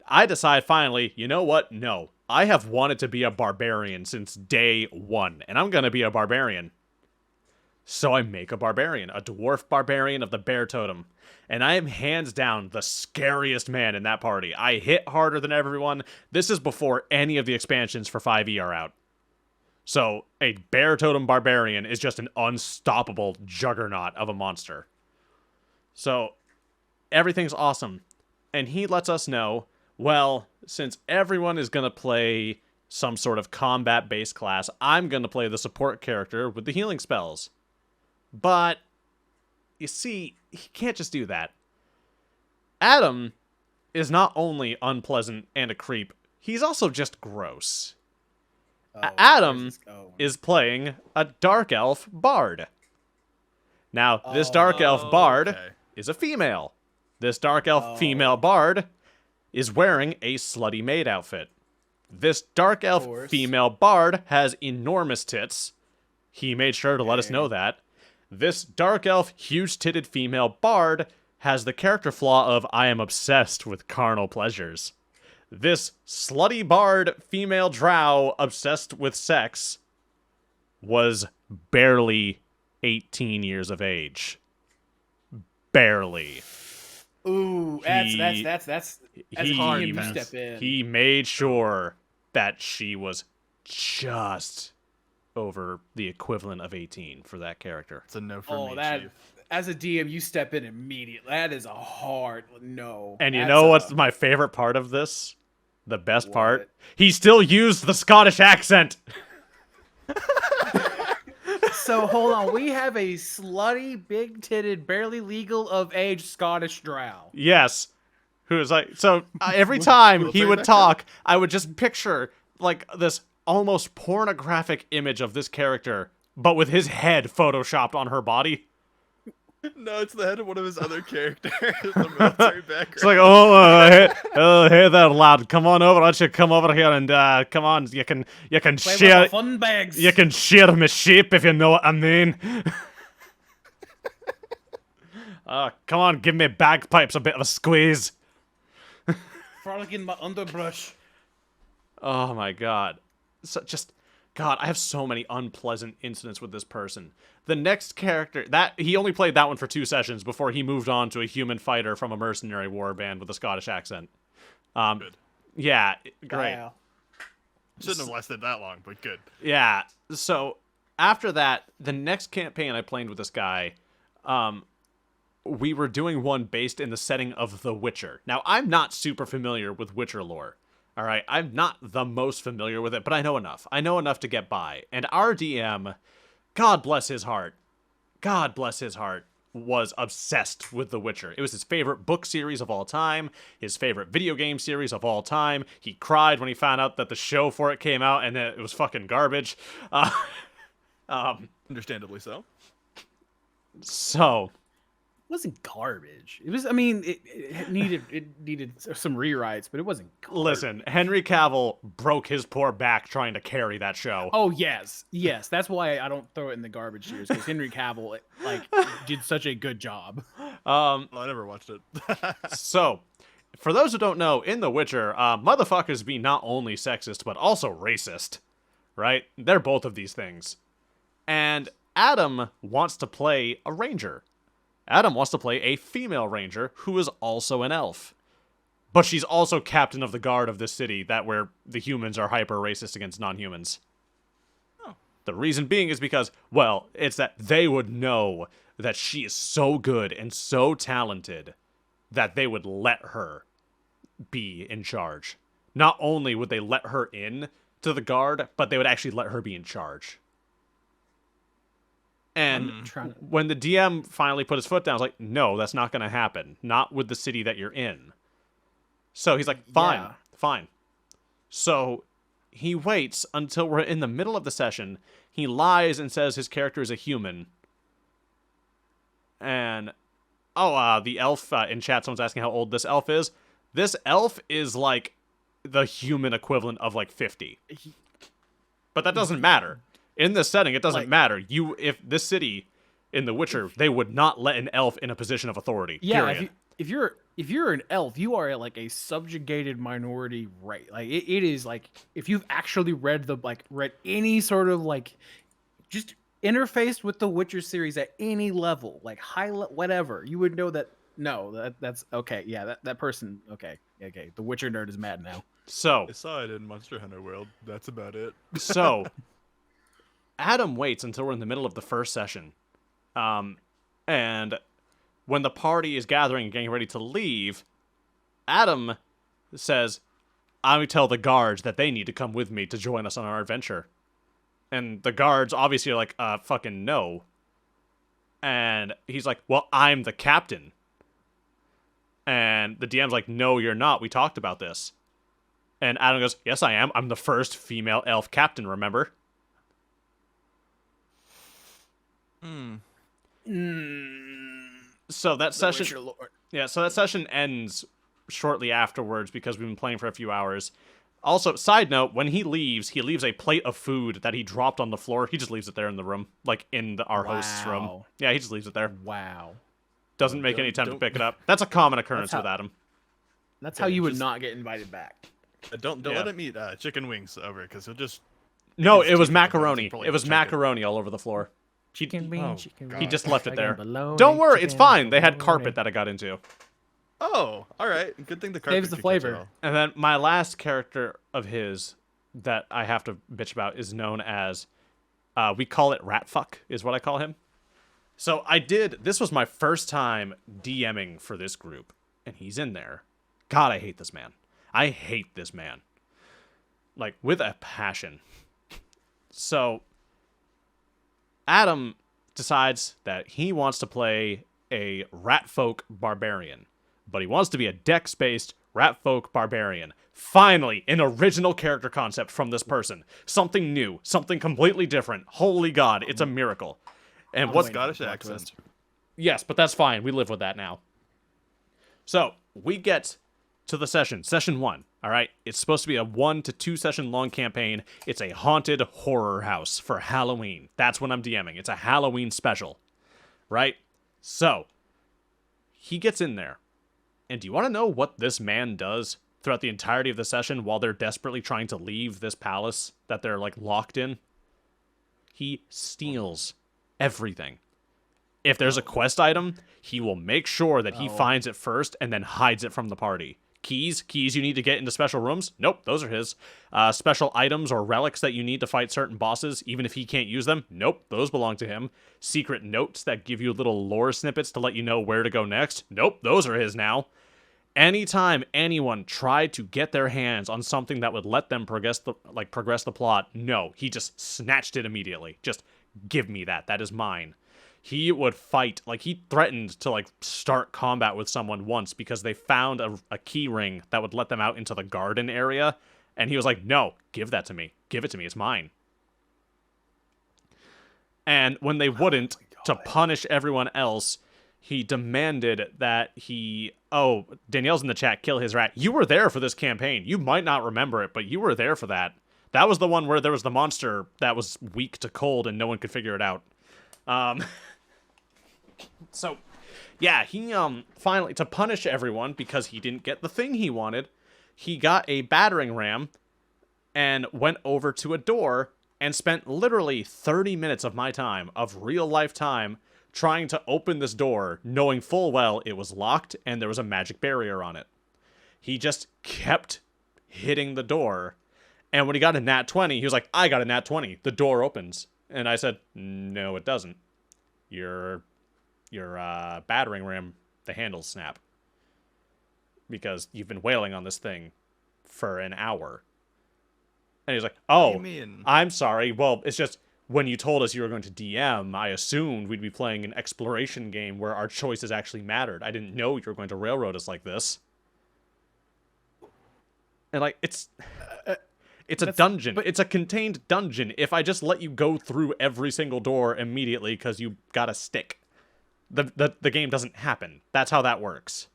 I decide finally, you know what? No, I have wanted to be a barbarian since day one, and I'm gonna be a barbarian. So I make a barbarian, a dwarf barbarian of the bear totem. And I am hands down the scariest man in that party. I hit harder than everyone. This is before any of the expansions for 5e are out. So a bear totem barbarian is just an unstoppable juggernaut of a monster. So everything's awesome. And he lets us know, well, since everyone is going to play some sort of combat-based class, I'm going to play the support character with the healing spells. But, you see, he can't just do that. Adam is not only unpleasant and a creep, he's also just gross. Adam is playing a Dark Elf Bard. Now, this Dark Elf Bard is a female. This Dark Elf female Bard is wearing a slutty maid outfit. This Dark Elf female Bard has enormous tits. He made sure to let us know that. This Dark Elf huge-titted female Bard has the character flaw of I am obsessed with carnal pleasures. This slutty Bard female drow obsessed with sex was barely 18 years of age. Barely. Ooh, that's hard to step in. He made sure that she was just over the equivalent of 18 for that character. It's a no for me, Chief. As a DM, you step in immediately. That is a hard no. And you know what's my favorite part of this? The best part? He still used the Scottish accent! So, hold on. We have a slutty, big-titted, barely legal of age Scottish drow. Yes. Who is like... So, every time he would talk, I would just picture, like, this almost pornographic image of this character, but with his head photoshopped on her body. No, it's the head of one of his other characters. The military background. It's like, hey there, lad, come on over. Why don't you come over here and come on? You can share fun bags. You can share my sheep if you know what I mean. Come on, give me bagpipes a bit of a squeeze. Frolic in my underbrush. Oh my god. So God, I have so many unpleasant incidents with this person. The next character, he only played that one for 2 sessions before he moved on to a human fighter from a mercenary war band with a Scottish accent. Good. Yeah, great. Wow. Shouldn't have lasted that long, but good. Yeah, so after that, the next campaign I played with this guy, we were doing one based in the setting of The Witcher. Now, I'm not super familiar with Witcher lore. All right, I'm not the most familiar with it, but I know enough. I know enough to get by. And our DM, God bless his heart, was obsessed with The Witcher. It was his favorite book series of all time, his favorite video game series of all time. He cried when he found out that the show for it came out and that it was fucking garbage. Understandably so. So... It wasn't garbage. It was. I mean, it needed some rewrites, but it wasn't garbage. Listen, Henry Cavill broke his poor back trying to carry that show. Oh yes. That's why I don't throw it in the garbage tiers, because Henry Cavill did such a good job. Well, I never watched it. So, for those who don't know, in The Witcher, motherfuckers be not only sexist but also racist, right? They're both of these things, and Adam wants to play a ranger. Adam wants to play a female ranger who is also an elf. But she's also captain of the guard of this city where the humans are hyper racist against non-humans. Oh. The reason being is because, well, it's that they would know that she is so good and so talented that they would let her be in charge. Not only would they let her in to the guard, but they would actually let her be in charge. And when the DM finally put his foot down, I was like, no, that's not going to happen. Not with the city that you're in. So he's like, fine. So he waits until we're in the middle of the session. He lies and says his character is a human. And, the elf in chat, someone's asking how old this elf is. This elf is like the human equivalent of like 50. But that doesn't matter. In this setting, it doesn't matter. If this city in The Witcher, they would not let an elf in a position of authority. Yeah, period. if you're an elf, you are like a subjugated minority, right? Like it is like if you've actually read any sort of like just interfaced with the Witcher series at any level, like whatever, you would know that that's okay. Yeah, that person, okay. The Witcher nerd is mad now. So I saw it in Monster Hunter World. That's about it. So Adam waits until we're in the middle of the first session. And when the party is gathering and getting ready to leave, Adam says, "I'm going to tell the guards that they need to come with me to join us on our adventure." And the guards obviously are like, fucking no. And he's like, "Well, I'm the captain." And the DM's like, "No, you're not. We talked about this." And Adam goes, "Yes, I am. I'm the first female elf captain, remember?" So that session, so that session ends shortly afterwards because we've been playing for a few hours. Also, side note, when he leaves a plate of food that he dropped on the floor. He just leaves it there in the room, like in our host's room. Yeah, he just leaves it there. Wow. Doesn't make any attempt to pick it up. That's a common occurrence with Adam. That's how you would not get invited back. Don't let him eat chicken wings over, because he'll just... No, it was macaroni. It was macaroni all over the floor. He just left it there. Don't worry, it's fine. They had carpet that I got into. Oh, all right. Good thing the carpet saves the flavor. And then my last character of his that I have to bitch about is known as, we call it Ratfuck, is what I call him. So this was my first time DMing for this group, and he's in there. God, I hate this man. I hate this man. Like, with a passion. So, Adam decides that he wants to play a Ratfolk Barbarian, but he wants to be a dex-based Ratfolk Barbarian. Finally, an original character concept from this person. Something new. Something completely different. Holy God, it's a miracle. And what's Scottish accent? Yes, but that's fine. We live with that now. So, we get to the session 1, all right? It's supposed to be a 1 to 2 session long campaign. It's a haunted horror house for Halloween. That's when I'm DMing. It's a Halloween special, right? So, he gets in there. And do you want to know what this man does throughout the entirety of the session while they're desperately trying to leave this palace that they're, like, locked in? He steals everything. If there's a quest item, he will make sure that he finds it first and then hides it from the party. Keys you need to get into special rooms? Nope, those are his. Special items or relics that you need to fight certain bosses, even if he can't use them? Nope, those belong to him. Secret notes that give you little lore snippets to let you know where to go next? Nope, those are his now. Anytime anyone tried to get their hands on something that would let them progress the plot, no, he just snatched it immediately. Just give me that. That is mine. He would fight, like, he threatened to, like, start combat with someone once because they found a key ring that would let them out into the garden area, and he was like, no, give that to me. Give it to me. It's mine. And when they wouldn't, to punish everyone else, he demanded that Danielle's in the chat, kill his rat. You were there for this campaign. You might not remember it, but you were there for that. That was the one where there was the monster that was weak to cold and no one could figure it out. So, yeah, he, finally, to punish everyone because he didn't get the thing he wanted, he got a battering ram and went over to a door and spent literally 30 minutes of my time, of real-life time, trying to open this door, knowing full well it was locked and there was a magic barrier on it. He just kept hitting the door, and when he got a nat 20, he was like, I got a nat 20. The door opens. And I said, no, it doesn't. Your battering ram, the handles snap. Because you've been wailing on this thing for an hour. And he's like, oh, what do you mean? I'm sorry. Well, it's just, when you told us you were going to DM, I assumed we'd be playing an exploration game where our choices actually mattered. I didn't know you were going to railroad us like this. And, like, it's a dungeon. It's a contained dungeon. If I just let you go through every single door immediately because you got a stick, the game doesn't happen. That's how that works.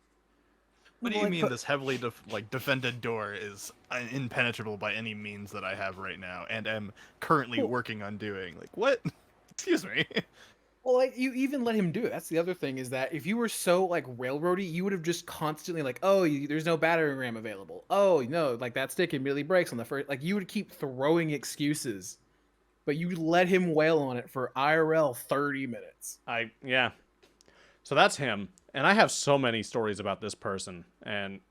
What do you mean this heavily defended door is impenetrable by any means that I have right now and am currently working on doing? Like, what? Excuse me. Well, like, you even let him do it. That's the other thing, is that if you were so, like, railroady, you would have just constantly, like, oh, there's no battering ram available. Oh, no, like, that stick immediately breaks on the first. Like, you would keep throwing excuses, but you let him wail on it for IRL 30 minutes. Yeah. So that's him. And I have so many stories about this person. And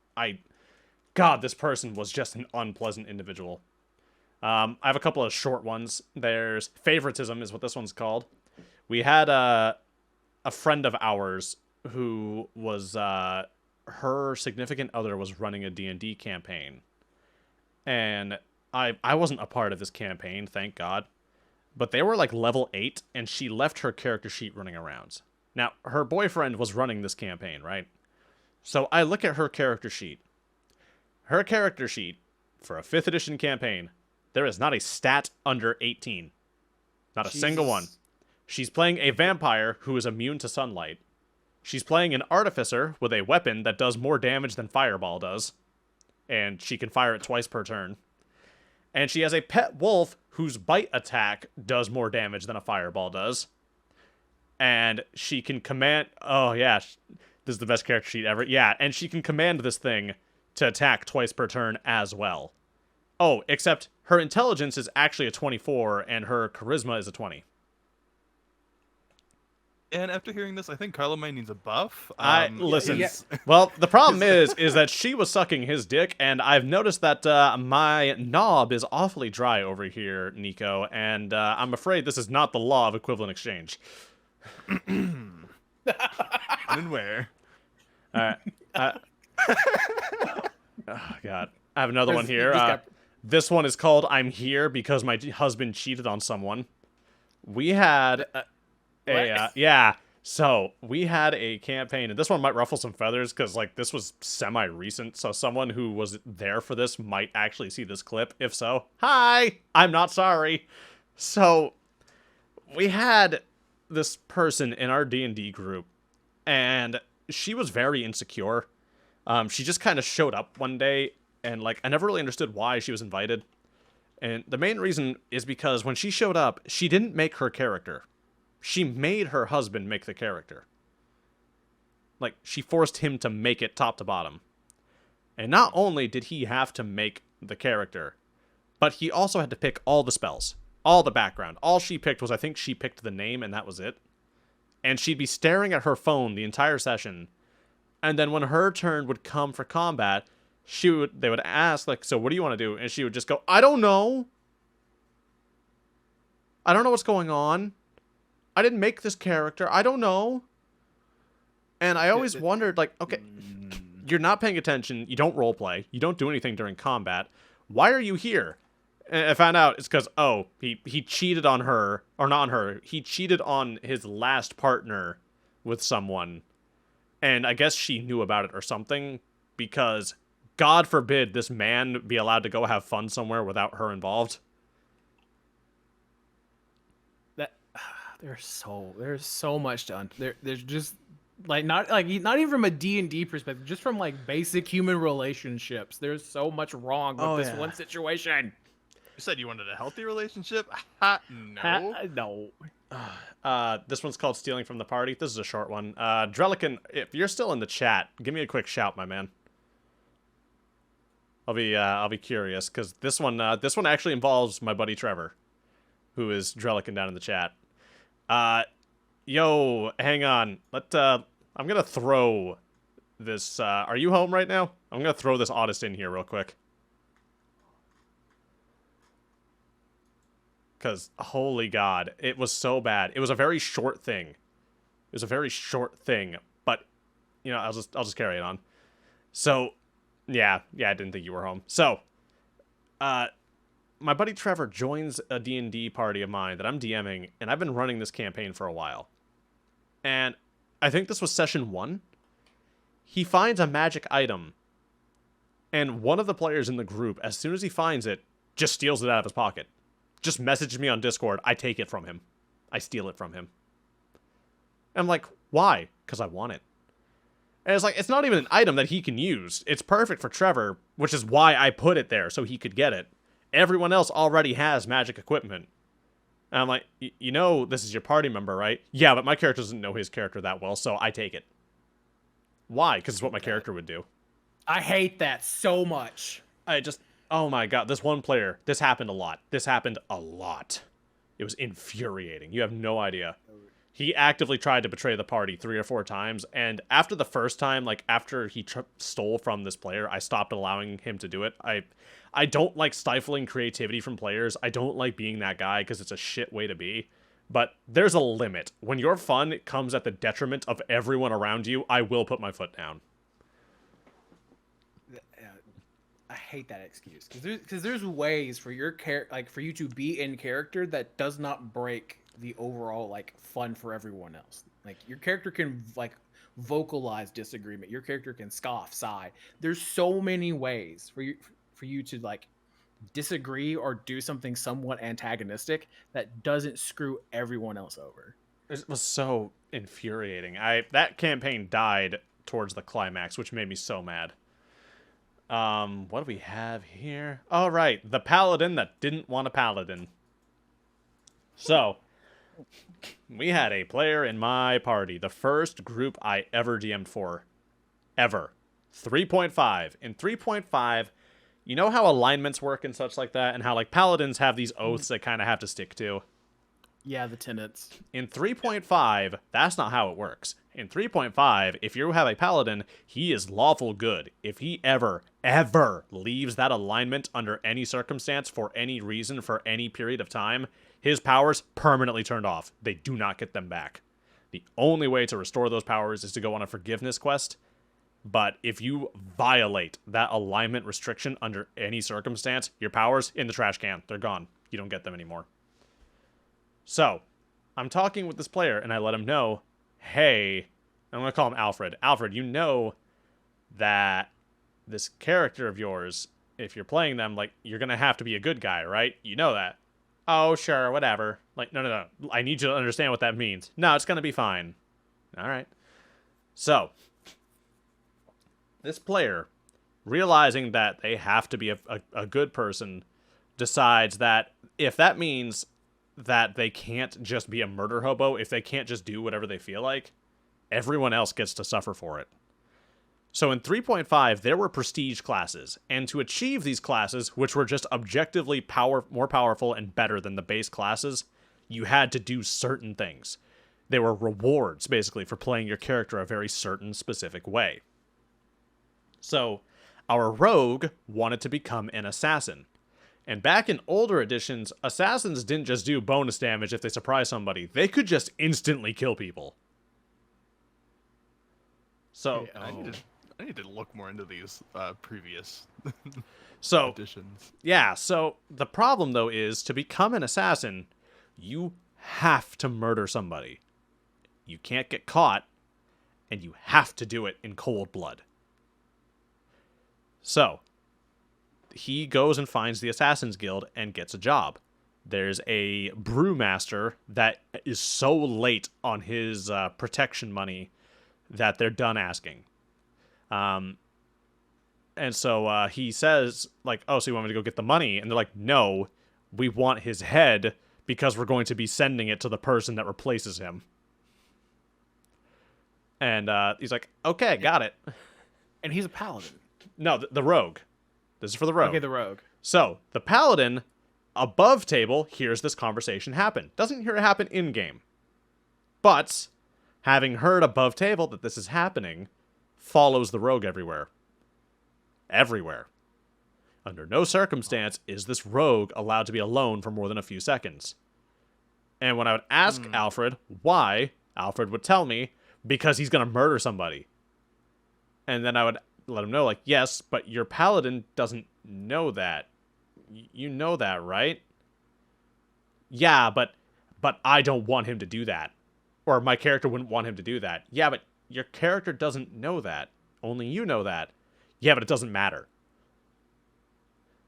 God, this person was just an unpleasant individual. I have a couple of short ones. There's favoritism is what this one's called. We had a friend of ours who was her significant other was running a D&D campaign. And I wasn't a part of this campaign, thank God. But they were like level 8 and she left her character sheet running around. Now, her boyfriend was running this campaign, right? So I look at her character sheet. Her character sheet for a 5th edition campaign, there is not a stat under 18. Not a single one. She's playing a vampire who is immune to sunlight. She's playing an artificer with a weapon that does more damage than Fireball does. And she can fire it twice per turn. And she has a pet wolf whose bite attack does more damage than a Fireball does. And she can command... Oh, yeah. This is the best character sheet ever. Yeah, and she can command this thing to attack twice per turn as well. Oh, except her intelligence is actually a 24, and her charisma is a 20. And after hearing this, I think Carlo needs a buff. Listen. Yeah. Well, the problem is that she was sucking his dick, and I've noticed that my knob is awfully dry over here, Nico, and I'm afraid this is not the law of equivalent exchange. And where? Oh, God. I have another one here. This one is called I'm Here Because My Husband Cheated on Someone. We had... yeah. So we had a campaign, and this one might ruffle some feathers because, like, this was semi-recent. So someone who was there for this might actually see this clip. If so, hi, I'm not sorry. So we had this person in our D&D group, and she was very insecure. She just kind of showed up one day, and, like, I never really understood why she was invited. And the main reason is because when she showed up, she didn't make her character. She made her husband make the character. Like, she forced him to make it top to bottom. And not only did he have to make the character, but he also had to pick all the spells, all the background. All she picked was, I think she picked the name, and that was it. And she'd be staring at her phone the entire session. And then when her turn would come for combat, they would ask, like, so what do you want to do? And she would just go, I don't know. I don't know what's going on. I didn't make this character. I don't know. And I always wondered, like, okay, you're not paying attention. You don't roleplay. You don't do anything during combat. Why are you here? And I found out it's because, oh, he cheated on her. Or not on her. He cheated on his last partner with someone. And I guess she knew about it or something. Because, God forbid, this man be allowed to go have fun somewhere without her involved. There's so much done. There's just not even from a D&D perspective, just from like basic human relationships. There's so much wrong with this one situation. You said you wanted a healthy relationship? No. No. This one's called Stealing from the Party. This is a short one. Drelican, if you're still in the chat, give me a quick shout, my man. I'll be curious because this one actually involves my buddy Trevor, who is Drelican down in the chat. Yo, hang on. I'm gonna throw this, are you home right now? I'm gonna throw this Autist in here real quick. Because, holy God, it was so bad. It was a very short thing. But, you know, I'll just carry it on. So, yeah, I didn't think you were home. So, my buddy Trevor joins a D&D party of mine that I'm DMing, and I've been running this campaign for a while. And I think this was session 1. He finds a magic item, and one of the players in the group, as soon as he finds it, just steals it out of his pocket. Just messages me on Discord. I take it from him. I steal it from him. And I'm like, why? Because I want it. And it's like, it's not even an item that he can use. It's perfect for Trevor, which is why I put it there, so he could get it. Everyone else already has magic equipment. And I'm like, you know, this is your party member, right? Yeah, but my character doesn't know his character that well, so I take it. Why? Because it's what my character would do. I hate that so much. Oh my god, this one player, this happened a lot. It was infuriating. You have no idea. He actively tried to betray the party 3 or 4 times, and after the first time, like, after he stole from this player, I stopped allowing him to do it. I don't like stifling creativity from players. I don't like being that guy, because it's a shit way to be. But there's a limit. When your fun comes at the detriment of everyone around you, I will put my foot down. I hate that excuse, because there's ways for your for you to be in character that does not break the overall like fun for everyone else. Like, your character can like vocalize disagreement. Your character can scoff, sigh. There's so many ways for you to like disagree or do something somewhat antagonistic that doesn't screw everyone else over. It was so infuriating. That campaign died towards the climax, which made me so mad. What do we have here? All right, the paladin that didn't want a paladin. So, we had a player in my party, the first group I ever DM'd for. Ever. 3.5. In 3.5, you know how alignments work and such like that, and how, like, paladins have these oaths they kind of have to stick to? Yeah, the tenets. In 3.5, that's not how it works. In 3.5, if you have a paladin, he is lawful good. If he ever leaves that alignment under any circumstance, for any reason, for any period of time, his powers permanently turned off. They do not get them back. The only way to restore those powers is to go on a forgiveness quest. But if you violate that alignment restriction under any circumstance, your powers in the trash can. They're gone. You don't get them anymore. So, I'm talking with this player, and I let him know, hey, I'm going to call him Alfred. Alfred, you know that this character of yours, if you're playing them, like, you're going to have to be a good guy, right? You know that. Oh, sure, whatever. Like, no. I need you to understand what that means. No, it's going to be fine. All right. So, this player, realizing that they have to be a good person, decides that if that means that they can't just be a murder hobo, if they can't just do whatever they feel like, everyone else gets to suffer for it. So in 3.5, there were prestige classes, and to achieve these classes, which were just objectively more powerful and better than the base classes, you had to do certain things. They were rewards, basically, for playing your character a very certain, specific way. So, our rogue wanted to become an assassin. And back in older editions, assassins didn't just do bonus damage if they surprise somebody. They could just instantly kill people. So, I need to look more into these previous editions. Yeah, so the problem, though, is to become an assassin, you have to murder somebody. You can't get caught, and you have to do it in cold blood. So, he goes and finds the Assassin's Guild and gets a job. There's a brewmaster that is so late on his protection money that they're done asking. And so he says, like, oh, so you want me to go get the money? And they're like, no, we want his head because we're going to be sending it to the person that replaces him. And he's like, okay, got it. And he's a paladin. No, the rogue. This is for the rogue. Okay, the rogue. So, the paladin, above table, hears this conversation happen. Doesn't hear it happen in-game. But, having heard above table that this is happening, follows the rogue everywhere. Everywhere. Under no circumstance is this rogue allowed to be alone for more than a few seconds. And when I would ask Alfred why, Alfred would tell me, because he's going to murder somebody. And then I would let him know, like, yes, but your paladin doesn't know that. You know that, right? Yeah, but I don't want him to do that. Or my character wouldn't want him to do that. Yeah, but your character doesn't know that. Only you know that. Yeah, but it doesn't matter.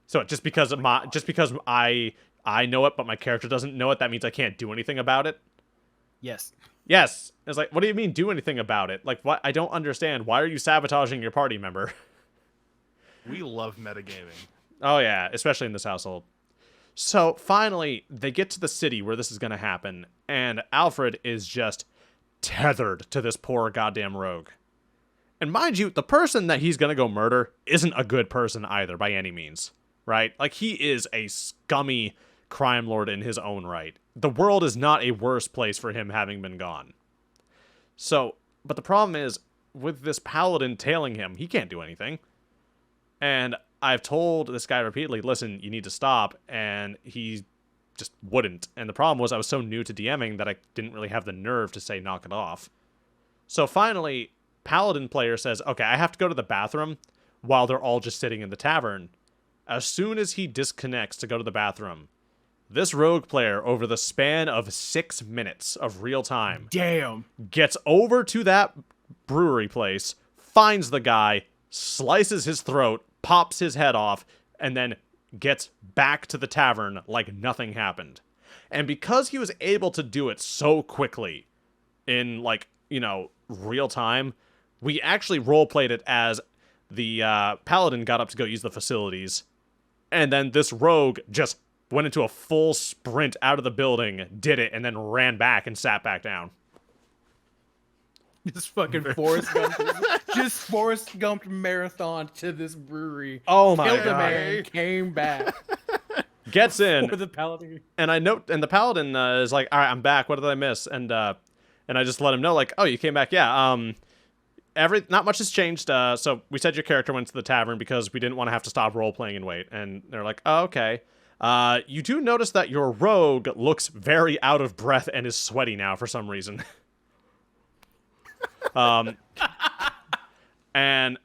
So just because I know it, but my character doesn't know it, that means I can't do anything about it? Yes. Yes. It's like, what do you mean do anything about it? Like, what? I don't understand. Why are you sabotaging your party member? We love metagaming. Oh, yeah, especially in this household. So finally, they get to the city where this is going to happen, and Alfred is just tethered to this poor goddamn rogue. And mind you, the person that he's going to go murder isn't a good person either by any means, right? Like, he is a scummy crime lord in his own right. The world is not a worse place for him having been gone. So, but the problem is, with this paladin tailing him, he can't do anything. And I've told this guy repeatedly, listen, you need to stop, and he just wouldn't. And the problem was I was so new to DMing that I didn't really have the nerve to say knock it off. So finally, Paladin player says, okay, I have to go to the bathroom while they're all just sitting in the tavern. As soon as he disconnects to go to the bathroom, this rogue player, over the span of 6 minutes of real time, Damn. gets over to that brewery place, finds the guy, slices his throat, pops his head off, and then gets back to the tavern like nothing happened. And because he was able to do it so quickly in, like, you know, real time, we actually roleplayed it as the paladin got up to go use the facilities, and then this rogue just went into a full sprint out of the building, did it, and then ran back and sat back down. Just fucking Forrest Gump. Just Forrest Gump marathon to this brewery. Oh my Killed a god. man, came back. Gets in, For the paladin. and the paladin is like, all right, I'm back. What did I miss? And I just let him know, like, oh, you came back. Yeah. Not much has changed. So we said your character went to the tavern because we didn't want to have to stop role playing and wait. And they're like, oh, okay. You do notice that your rogue looks very out of breath and is sweaty now for some reason. And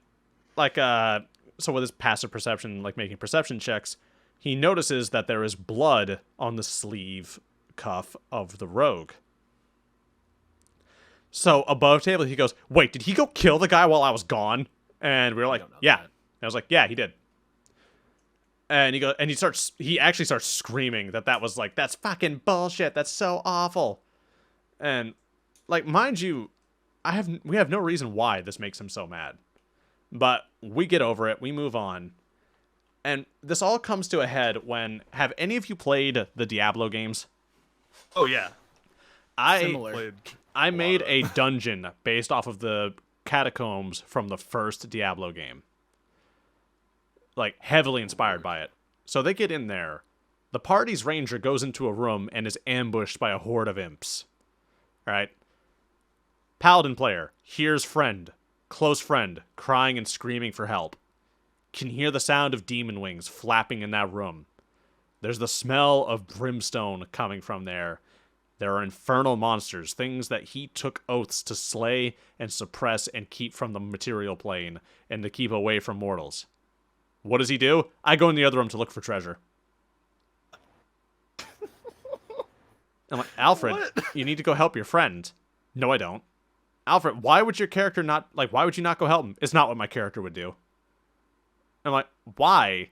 like, so with his passive perception, like making perception checks, he notices that there is blood on the sleeve cuff of the rogue. So above table, he goes, wait, did he go kill the guy while I was gone? And we were like, yeah. And I was like, yeah, he did. And he actually starts screaming that was like, that's fucking bullshit. That's so awful. And like, mind you, we have no reason why this makes him so mad. But we get over it. We move on. And this all comes to a head when, have any of you played the Diablo games? Oh yeah. Similar. I made a dungeon based off of the catacombs from the first Diablo game. Like, heavily inspired by it. So they get in there. The party's ranger goes into a room and is ambushed by a horde of imps. Right? Paladin player hears close friend, crying and screaming for help. Can hear the sound of demon wings flapping in that room. There's the smell of brimstone coming from there. There are infernal monsters, things that he took oaths to slay and suppress and keep from the material plane and to keep away from mortals. What does he do? I go in the other room to look for treasure. I'm like, Alfred, you need to go help your friend. No, I don't. Alfred, why would your character not, like, why would you not go help him? It's not what my character would do. I'm like, why?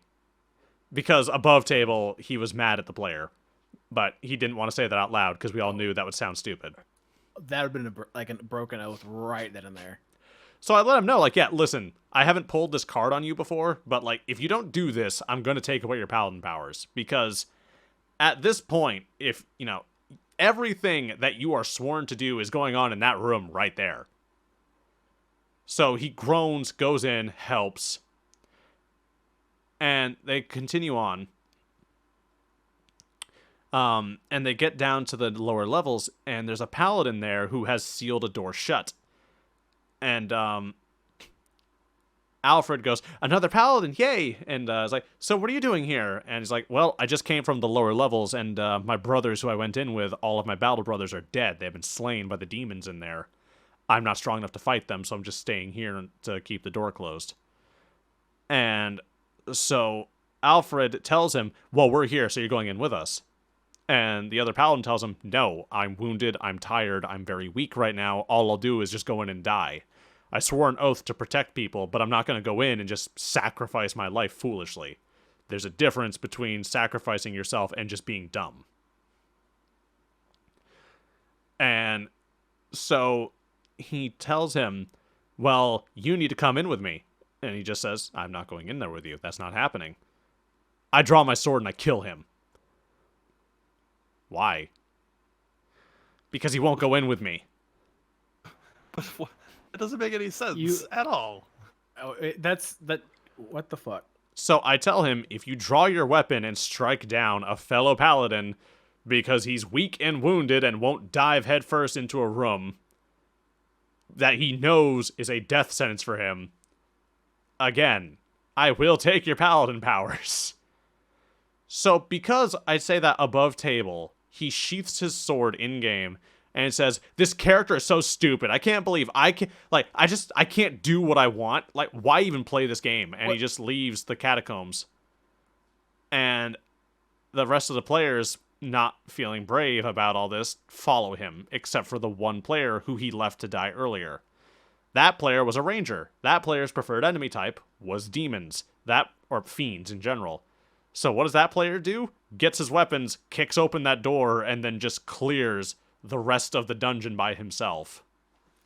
Because above table, he was mad at the player. But he didn't want to say that out loud because we all knew that would sound stupid. That would have been a broken oath right then and there. So I let him know, like, yeah, listen, I haven't pulled this card on you before, but, like, if you don't do this, I'm going to take away your paladin powers. Because at this point, if, you know, everything that you are sworn to do is going on in that room right there. So he groans, goes in, helps. And they continue on. And they get down to the lower levels, and there's a paladin there who has sealed a door shut. And Alfred goes, another paladin, yay! And is like, so what are you doing here? And he's like, well, I just came from the lower levels, and my brothers who I went in with, all of my battle brothers are dead. They've been slain by the demons in there. I'm not strong enough to fight them, so I'm just staying here to keep the door closed. And so Alfred tells him, well, we're here, so you're going in with us. And the other paladin tells him, no, I'm wounded, I'm tired, I'm very weak right now. All I'll do is just go in and die. I swore an oath to protect people, but I'm not going to go in and just sacrifice my life foolishly. There's a difference between sacrificing yourself and just being dumb. And so he tells him, well, you need to come in with me. And he just says, I'm not going in there with you. That's not happening. I draw my sword and I kill him. Why? Because he won't go in with me. It doesn't make any sense at all. Oh, what the fuck? So I tell him, if you draw your weapon and strike down a fellow paladin because he's weak and wounded and won't dive headfirst into a room that he knows is a death sentence for him, again, I will take your paladin powers. So because I say that above table, he sheaths his sword in-game and says, this character is so stupid. I can't believe I can't do what I want. Like, why even play this game? And he just leaves the catacombs. And the rest of the players, not feeling brave about all this, follow him, except for the one player who he left to die earlier. That player was a ranger. That player's preferred enemy type was demons. Or fiends in general. So what does that player do? Gets his weapons, kicks open that door, and then just clears the rest of the dungeon by himself.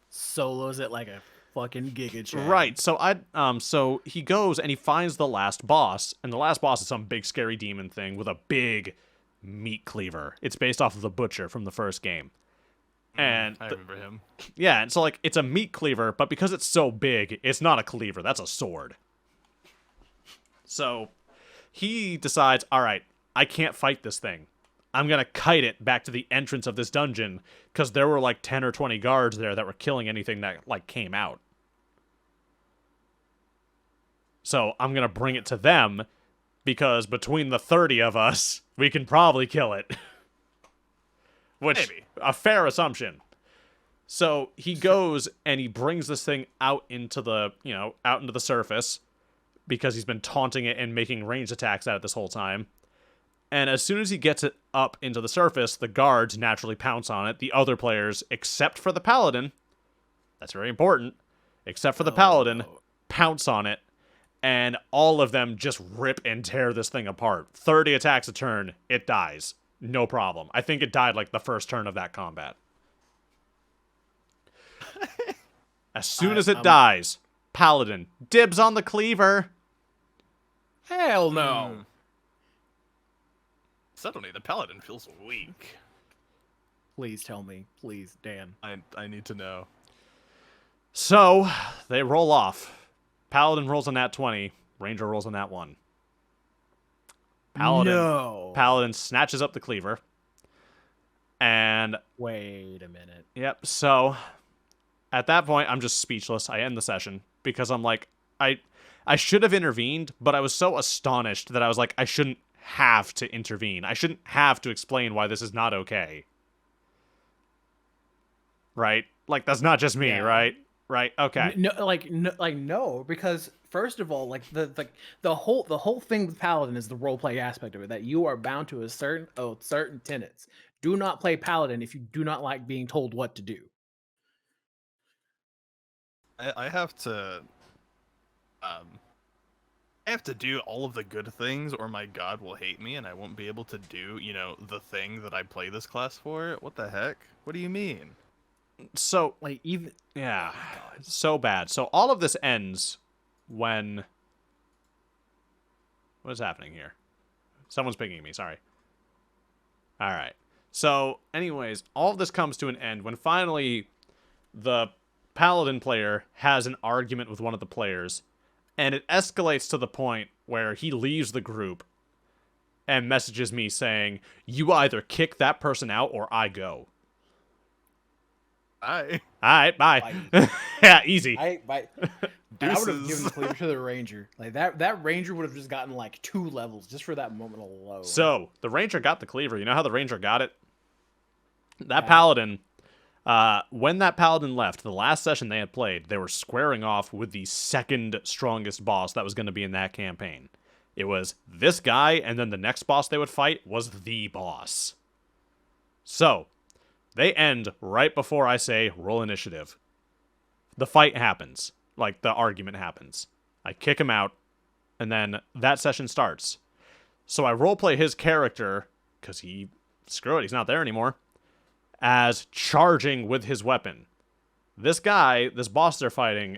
Solos it like a fucking Giga Chad. Right. So he goes and he finds the last boss, and the last boss is some big scary demon thing with a big meat cleaver. It's based off of the Butcher from the first game. And I remember him. Yeah, and so like it's a meat cleaver, but because it's so big, it's not a cleaver, that's a sword. So he decides, all right, I can't fight this thing. I'm going to kite it back to the entrance of this dungeon because there were like 10 or 20 guards there that were killing anything that like came out. So I'm going to bring it to them because between the 30 of us, we can probably kill it. Which, maybe. A fair assumption. So he goes and he brings this thing out into the surface because he's been taunting it and making ranged attacks at it this whole time. And as soon as he gets it up into the surface, the guards naturally pounce on it. The other players, except for the paladin, that's very important, except for the paladin, pounce on it, and all of them just rip and tear this thing apart. 30 attacks a turn, it dies. No problem. I think it died like the first turn of that combat. As soon as it dies, paladin, dibs on the cleaver. Hell no. Suddenly, the paladin feels weak. Please tell me. Please, Dan. I need to know. So, they roll off. Paladin rolls on that 20. Ranger rolls on that 1. Paladin snatches up the cleaver. And... Wait a minute. Yep, so... At that point, I'm just speechless. I end the session. Because I'm like... I should have intervened, but I was so astonished that I was like, I shouldn't have to intervene. I shouldn't have to explain why this is not okay. Right? Like, that's not just me, right? Right? Okay. No, because first of all, like the whole thing with Paladin is the roleplay aspect of it, that you are bound to a certain tenets. Do not play Paladin if you do not like being told what to do. I have to do all of the good things or my god will hate me and I won't be able to do, the thing that I play this class for? What the heck? What do you mean? So, Like, even... yeah, so bad. So all of this ends when... What is happening here? Someone's pinging me, sorry. Alright. So, anyways, all of this comes to an end when finally the Paladin player has an argument with one of the players, and it escalates to the point where he leaves the group and messages me saying, you either kick that person out or I go. Bye. Alright, bye. Yeah, easy. I would have given the cleaver to the ranger. Like that ranger would have just gotten like 2 levels just for that moment alone. So, the ranger got the cleaver. You know how the ranger got it? That paladin, when that paladin left, the last session they had played, they were squaring off with the second strongest boss that was going to be in that campaign. It was this guy, and then the next boss they would fight was the boss. So, they end right before I say, roll initiative. The fight happens. Like, the argument happens. I kick him out, and then that session starts. So I roleplay his character, because screw it, he's not there anymore, as charging with his weapon. This guy, this boss they're fighting,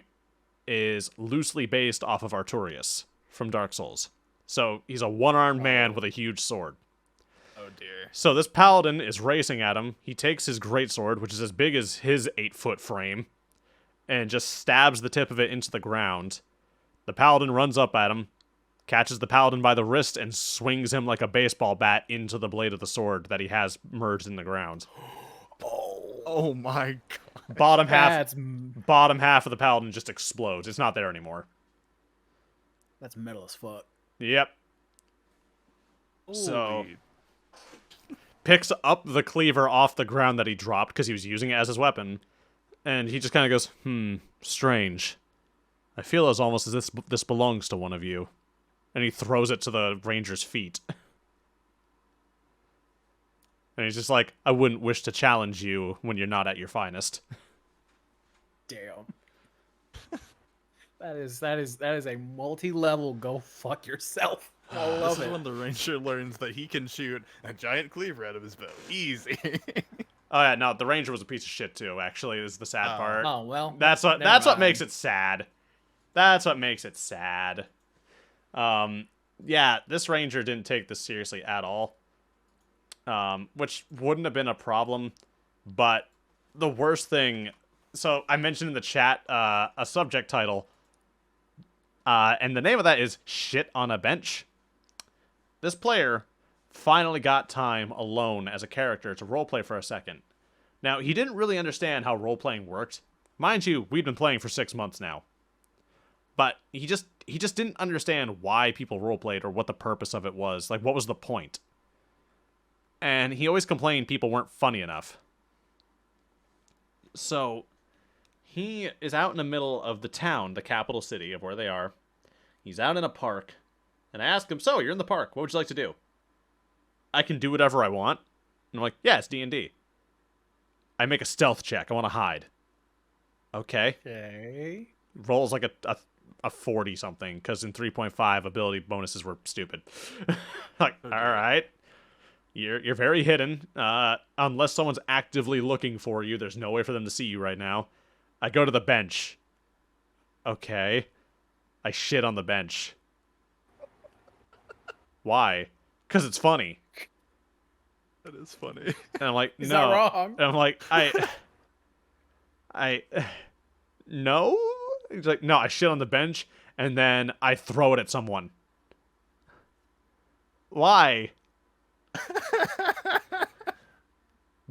is loosely based off of Artorias from Dark Souls. So he's a one-armed man with a huge sword. Oh dear. So this paladin is racing at him. He takes his greatsword, which is as big as his 8-foot frame, and just stabs the tip of it into the ground. The paladin runs up at him, catches the paladin by the wrist, and swings him like a baseball bat into the blade of the sword that he has merged in the ground. Oh my god. Bottom half of the paladin just explodes. It's not there anymore. That's metal as fuck. Yep. So Holy- picks up the cleaver off the ground that he dropped because he was using it as his weapon, and he just kind of goes, strange. I feel as almost as this belongs to one of you. And he throws it to the ranger's feet. And he's just like, I wouldn't wish to challenge you when you're not at your finest. Damn. That is a multi-level go fuck yourself. I love This it. is when the ranger learns that he can shoot a giant cleaver out of his bow. Easy. Oh yeah, no, the ranger was a piece of shit too, actually, is the sad part. Oh well. That's what makes it sad. That's what makes it sad. Yeah, this ranger didn't take this seriously at all. Which wouldn't have been a problem, but the worst thing, so I mentioned in the chat a subject title, and the name of that is Shit on a Bench. This player finally got time alone as a character to roleplay for a second. Now, he didn't really understand how roleplaying worked. Mind you, we'd been playing for 6 months now. But he just didn't understand why people roleplayed or what the purpose of it was. Like, what was the point? And he always complained people weren't funny enough. So, he is out in the middle of the town, the capital city of where they are. He's out in a park. And I ask him, so, you're in the park. What would you like to do? I can do whatever I want. And I'm like, yeah, it's D&D. I make a stealth check. I want to hide. Okay. Okay. Rolls like a 40-something, because in 3.5, ability bonuses were stupid. Like, okay. All right. You're very hidden. Unless someone's actively looking for you, there's no way for them to see you right now. I go to the bench. Okay. I shit on the bench. Why? Because it's funny. That is funny. And I'm like, He's no. not wrong. And I'm like, no? He's like, no, I shit on the bench, and then I throw it at someone. Why?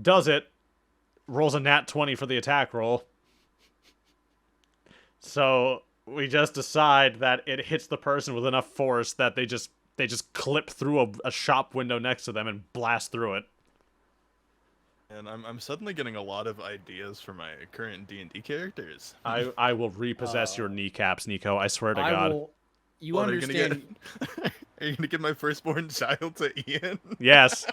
Does it. Rolls a nat 20 for the attack roll. So we just decide that it hits the person with enough force that they just clip through a shop window next to them and blast through it. And I'm suddenly getting a lot of ideas for my current D&D characters. I will repossess your kneecaps, Nico. I swear to God. You What, understand? Are you gonna give my firstborn child to Ian? Yes.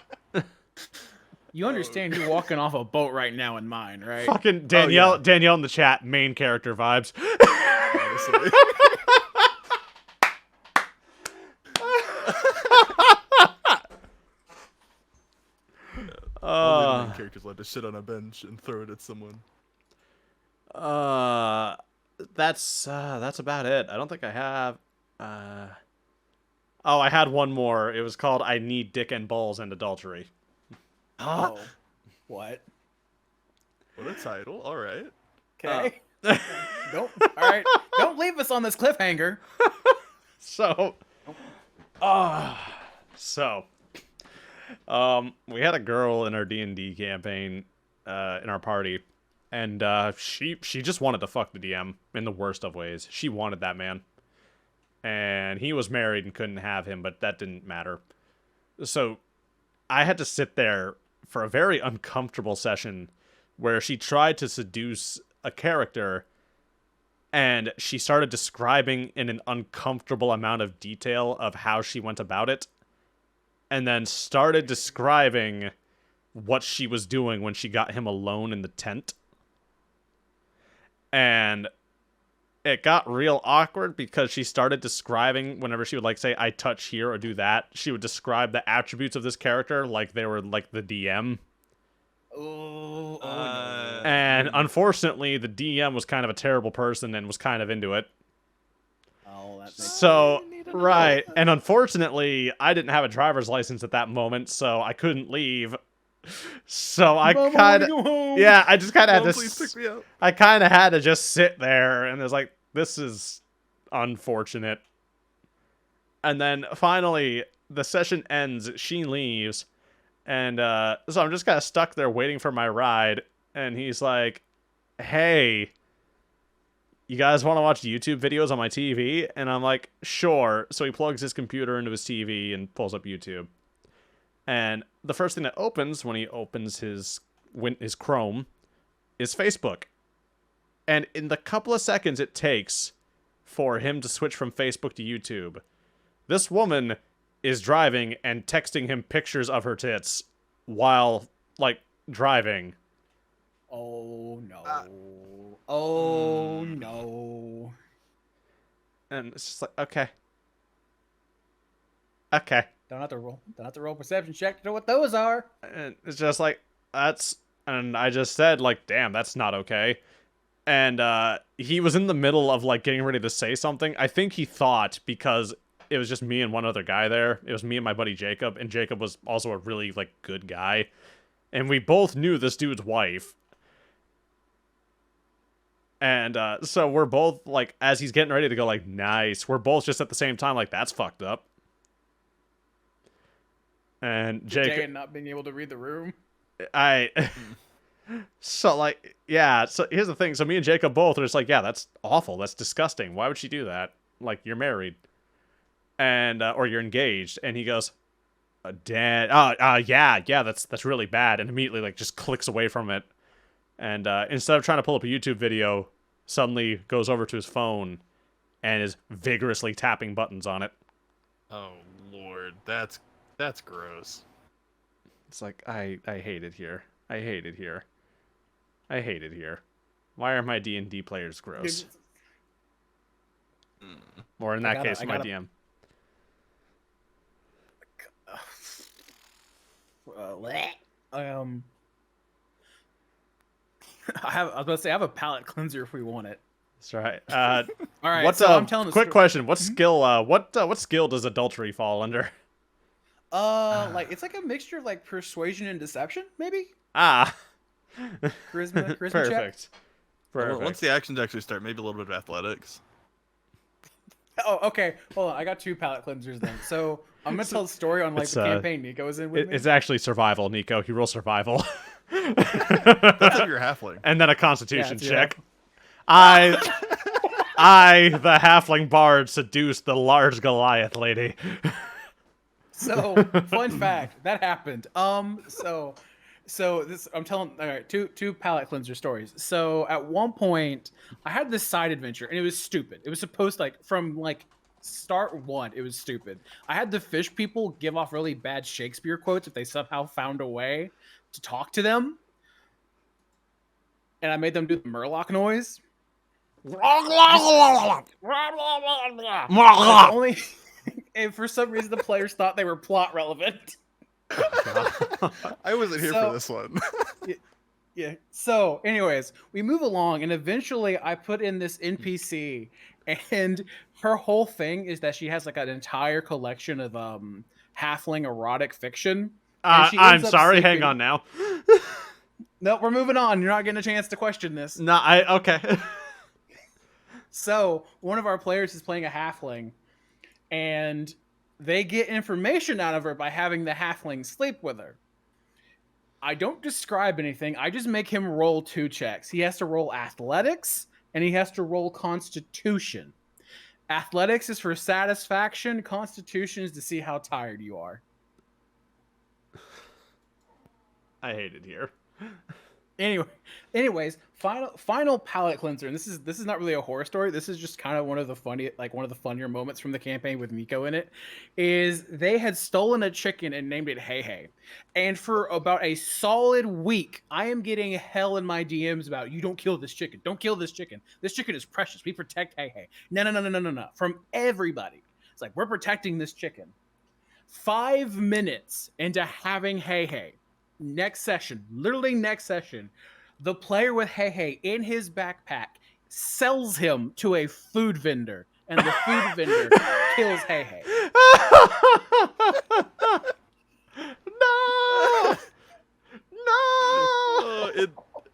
You understand? You're walking off a boat right now in mine, right? Fucking Danielle. Oh, yeah. Danielle in the chat. Main character vibes. Honestly. Only the main character's allowed to shit on a bench and throw it at someone. That's about it. I don't think I have. Oh, I had one more. It was called "I Need Dick and Balls and Adultery." Oh, what? What a title! All right. Okay. Don't. All right. Don't leave us on this cliffhanger. So, we had a girl in our D&D campaign, in our party, and she just wanted to fuck the DM in the worst of ways. She wanted that man, and he was married and couldn't have him, but that didn't matter. So, I had to sit there for a very uncomfortable session where she tried to seduce a character, and she started describing in an uncomfortable amount of detail of how she went about it, and then started describing what she was doing when she got him alone in the tent. And it got real awkward because she started describing, whenever she would like say, I touch here or do that, she would describe the attributes of this character like they were like the DM. Oh, no. And unfortunately, the DM was kind of a terrible person and was kind of into it. Oh, that makes So, I need a Right. And unfortunately, I didn't have a driver's license at that moment, so I couldn't leave. So I Mom, I kind wanna go of, home. yeah, I just kind of had Mom, to, please pick me up. I kind of had to just sit there, and it was like, this is unfortunate. And then finally, the session ends, she leaves, and so I'm just kind of stuck there waiting for my ride, and he's like, hey, you guys want to watch YouTube videos on my TV? And I'm like, sure. So he plugs his computer into his TV and pulls up YouTube. And the first thing that opens when he opens his Chrome is Facebook. And in the couple of seconds it takes for him to switch from Facebook to YouTube, this woman is driving and texting him pictures of her tits while, like, driving. Oh no. Oh no. And it's just like, okay. Okay. Don't have to roll perception check to know what those are. And it's just like, that's... And I just said, like, damn, that's not okay. And he was in the middle of, like, getting ready to say something. I think he thought, because it was just me and one other guy there, it was me and my buddy Jacob, and Jacob was also a really, like, good guy. And we both knew this dude's wife. And so we're both, like, as he's getting ready to go, like, nice, we're both just at the same time, like, that's fucked up. And Jacob... and not being able to read the room. So, like, yeah, so here's the thing. So me and Jacob both are just like, yeah, that's awful. That's disgusting. Why would she do that? Like, you're married. And, or you're engaged. And he goes, Dad, yeah, that's really bad. And immediately, like, just clicks away from it. And instead of trying to pull up a YouTube video, suddenly goes over to his phone and is vigorously tapping buttons on it. Oh, Lord. That's gross. It's like, I hate it here. I hate it here. I hate it here. Why are my D&D players gross? Or in that case, my DM. I was about to say I have a palate cleanser if we want it. That's right. All right. What's so I'm telling quick question? What skill? What skill does adultery fall under? Like it's like a mixture of like persuasion and deception, maybe. Ah. Charisma Perfect. check. Well, once the actions actually start, maybe a little bit of athletics. Oh, okay. Hold on. I got 2 palate cleansers then. So I'm gonna tell the story on like the campaign Nico is in with me. It's actually survival, Nico. You roll survival. That's if you're halfling. And then a constitution check. I, the halfling bard, seduced the large Goliath lady. So, fun fact, that happened. So this I'm telling. All right, two palate cleanser stories. So at one point, I had this side adventure, and it was stupid. It was supposed to, like, from like start one, it was stupid. I had the fish people give off really bad Shakespeare quotes if they somehow found a way to talk to them, and I made them do the Murloc noise. Only, and for some reason, the players thought they were plot relevant. I wasn't here for this one. Yeah. So, anyways, we move along, and eventually, I put in this NPC, and her whole thing is that she has like an entire collection of halfling erotic fiction. I'm sorry. Hang on now. No, we're moving on. You're not getting a chance to question this. No, okay. So, one of our players is playing a halfling, and they get information out of her by having the halfling sleep with her. I don't describe anything. I just make him roll 2 checks. He has to roll athletics, and he has to roll constitution. Athletics is for satisfaction. Constitution is to see how tired you are. I hate it here. Anyways, final palate cleanser, and this is not really a horror story. This is just kind of one of the funnier moments from the campaign with Miko in it. Is they had stolen a chicken and named it Hey Hey, and for about a solid week, I am getting hell in my DMs about, you don't kill this chicken, don't kill this chicken. This chicken is precious. We protect Hey Hey. No. From everybody, it's like, we're protecting this chicken. 5 minutes into having Hey Hey. Next session, the player with Hey Hey in his backpack sells him to a food vendor, and the food vendor kills Hey Hey. No! No!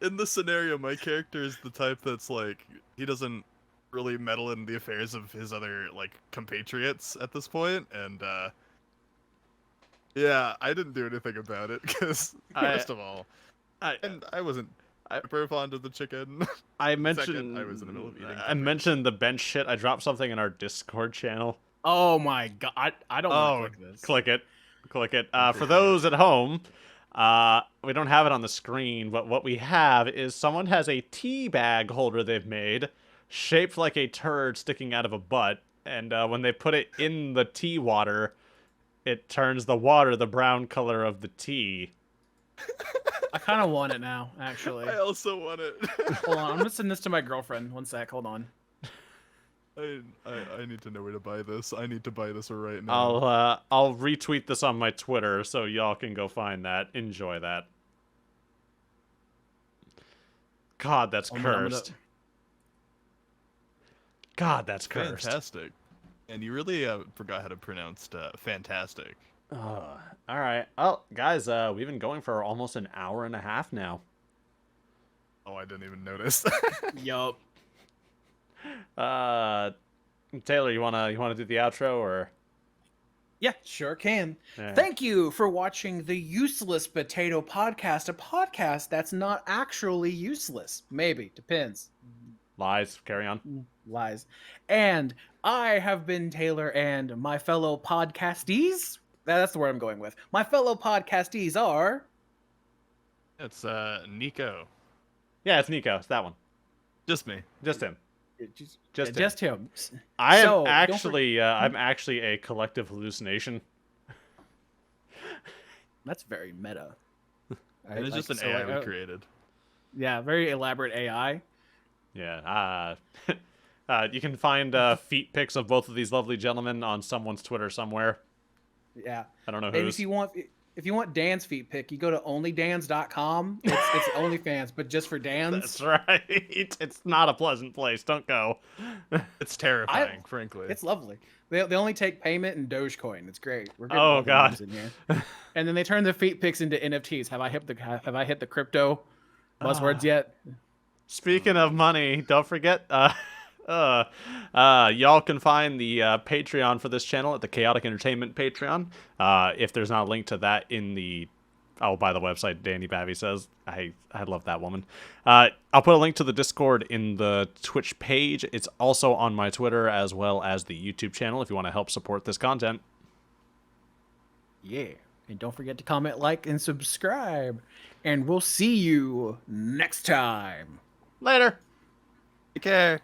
In this scenario, my character is the type that's like, he doesn't really meddle in the affairs of his other like compatriots at this point, and yeah, I didn't do anything about it because first of all, I wasn't super fond of the chicken. I Second, mentioned I was in the middle of eating. I mentioned the bench shit. I dropped something in our Discord channel. Oh my god! I don't want to click this. Click it. Click it. For Click those at home, we don't have it on the screen, but what we have is someone has a tea bag holder they've made, shaped like a turd sticking out of a butt, and when they put it in the tea water, it turns the water the brown color of the tea. I kind of want it now, actually. I also want it. Hold on, I'm gonna send this to my girlfriend. One sec, hold on. I need to know where to buy this. I need to buy this right now. I'll retweet this on my Twitter so y'all can go find that. Enjoy that. God, that's cursed. God, that's cursed. Fantastic. And you really forgot how to pronounce fantastic. All right. Oh, guys, we've been going for almost an hour and a half now. Oh, I didn't even notice. Yup. Taylor, you wanna do the outro or? Yeah, sure can. Yeah. Thank you for watching the Useless Potato Podcast, a podcast that's not actually useless. Maybe, depends. Lies. Carry on. Lies. And I have been Taylor, and my fellow podcastees, that's the word I'm going with. My fellow podcastees are... It's Nico. Yeah, it's Nico. It's that one. Just me. Just him. Just him. I'm actually a collective hallucination. That's very meta. And it's just an AI we created. Yeah, very elaborate AI. Yeah. You can find feet pics of both of these lovely gentlemen on someone's Twitter somewhere. Yeah. I don't know And who's. if you want Dan's feet pic, you go to onlydans.com. It's OnlyFans, but just for Dan's. That's right. It's not a pleasant place. Don't go. It's terrifying, frankly. It's lovely. They only take payment in Dogecoin. It's great. We're getting Oh, all the God. memes in here. And then they turn the feet pics into NFTs. Have I hit the crypto buzzwords yet? Speaking of money, don't forget, y'all can find the Patreon for this channel at the Chaotic Entertainment Patreon. If there's not a link to that in the... Oh, by the website, Danny Babby says. I love that woman. I'll put a link to the Discord in the Twitch page. It's also on my Twitter as well as the YouTube channel if you want to help support this content. Yeah. And don't forget to comment, like, and subscribe. And we'll see you next time. Later. Take care.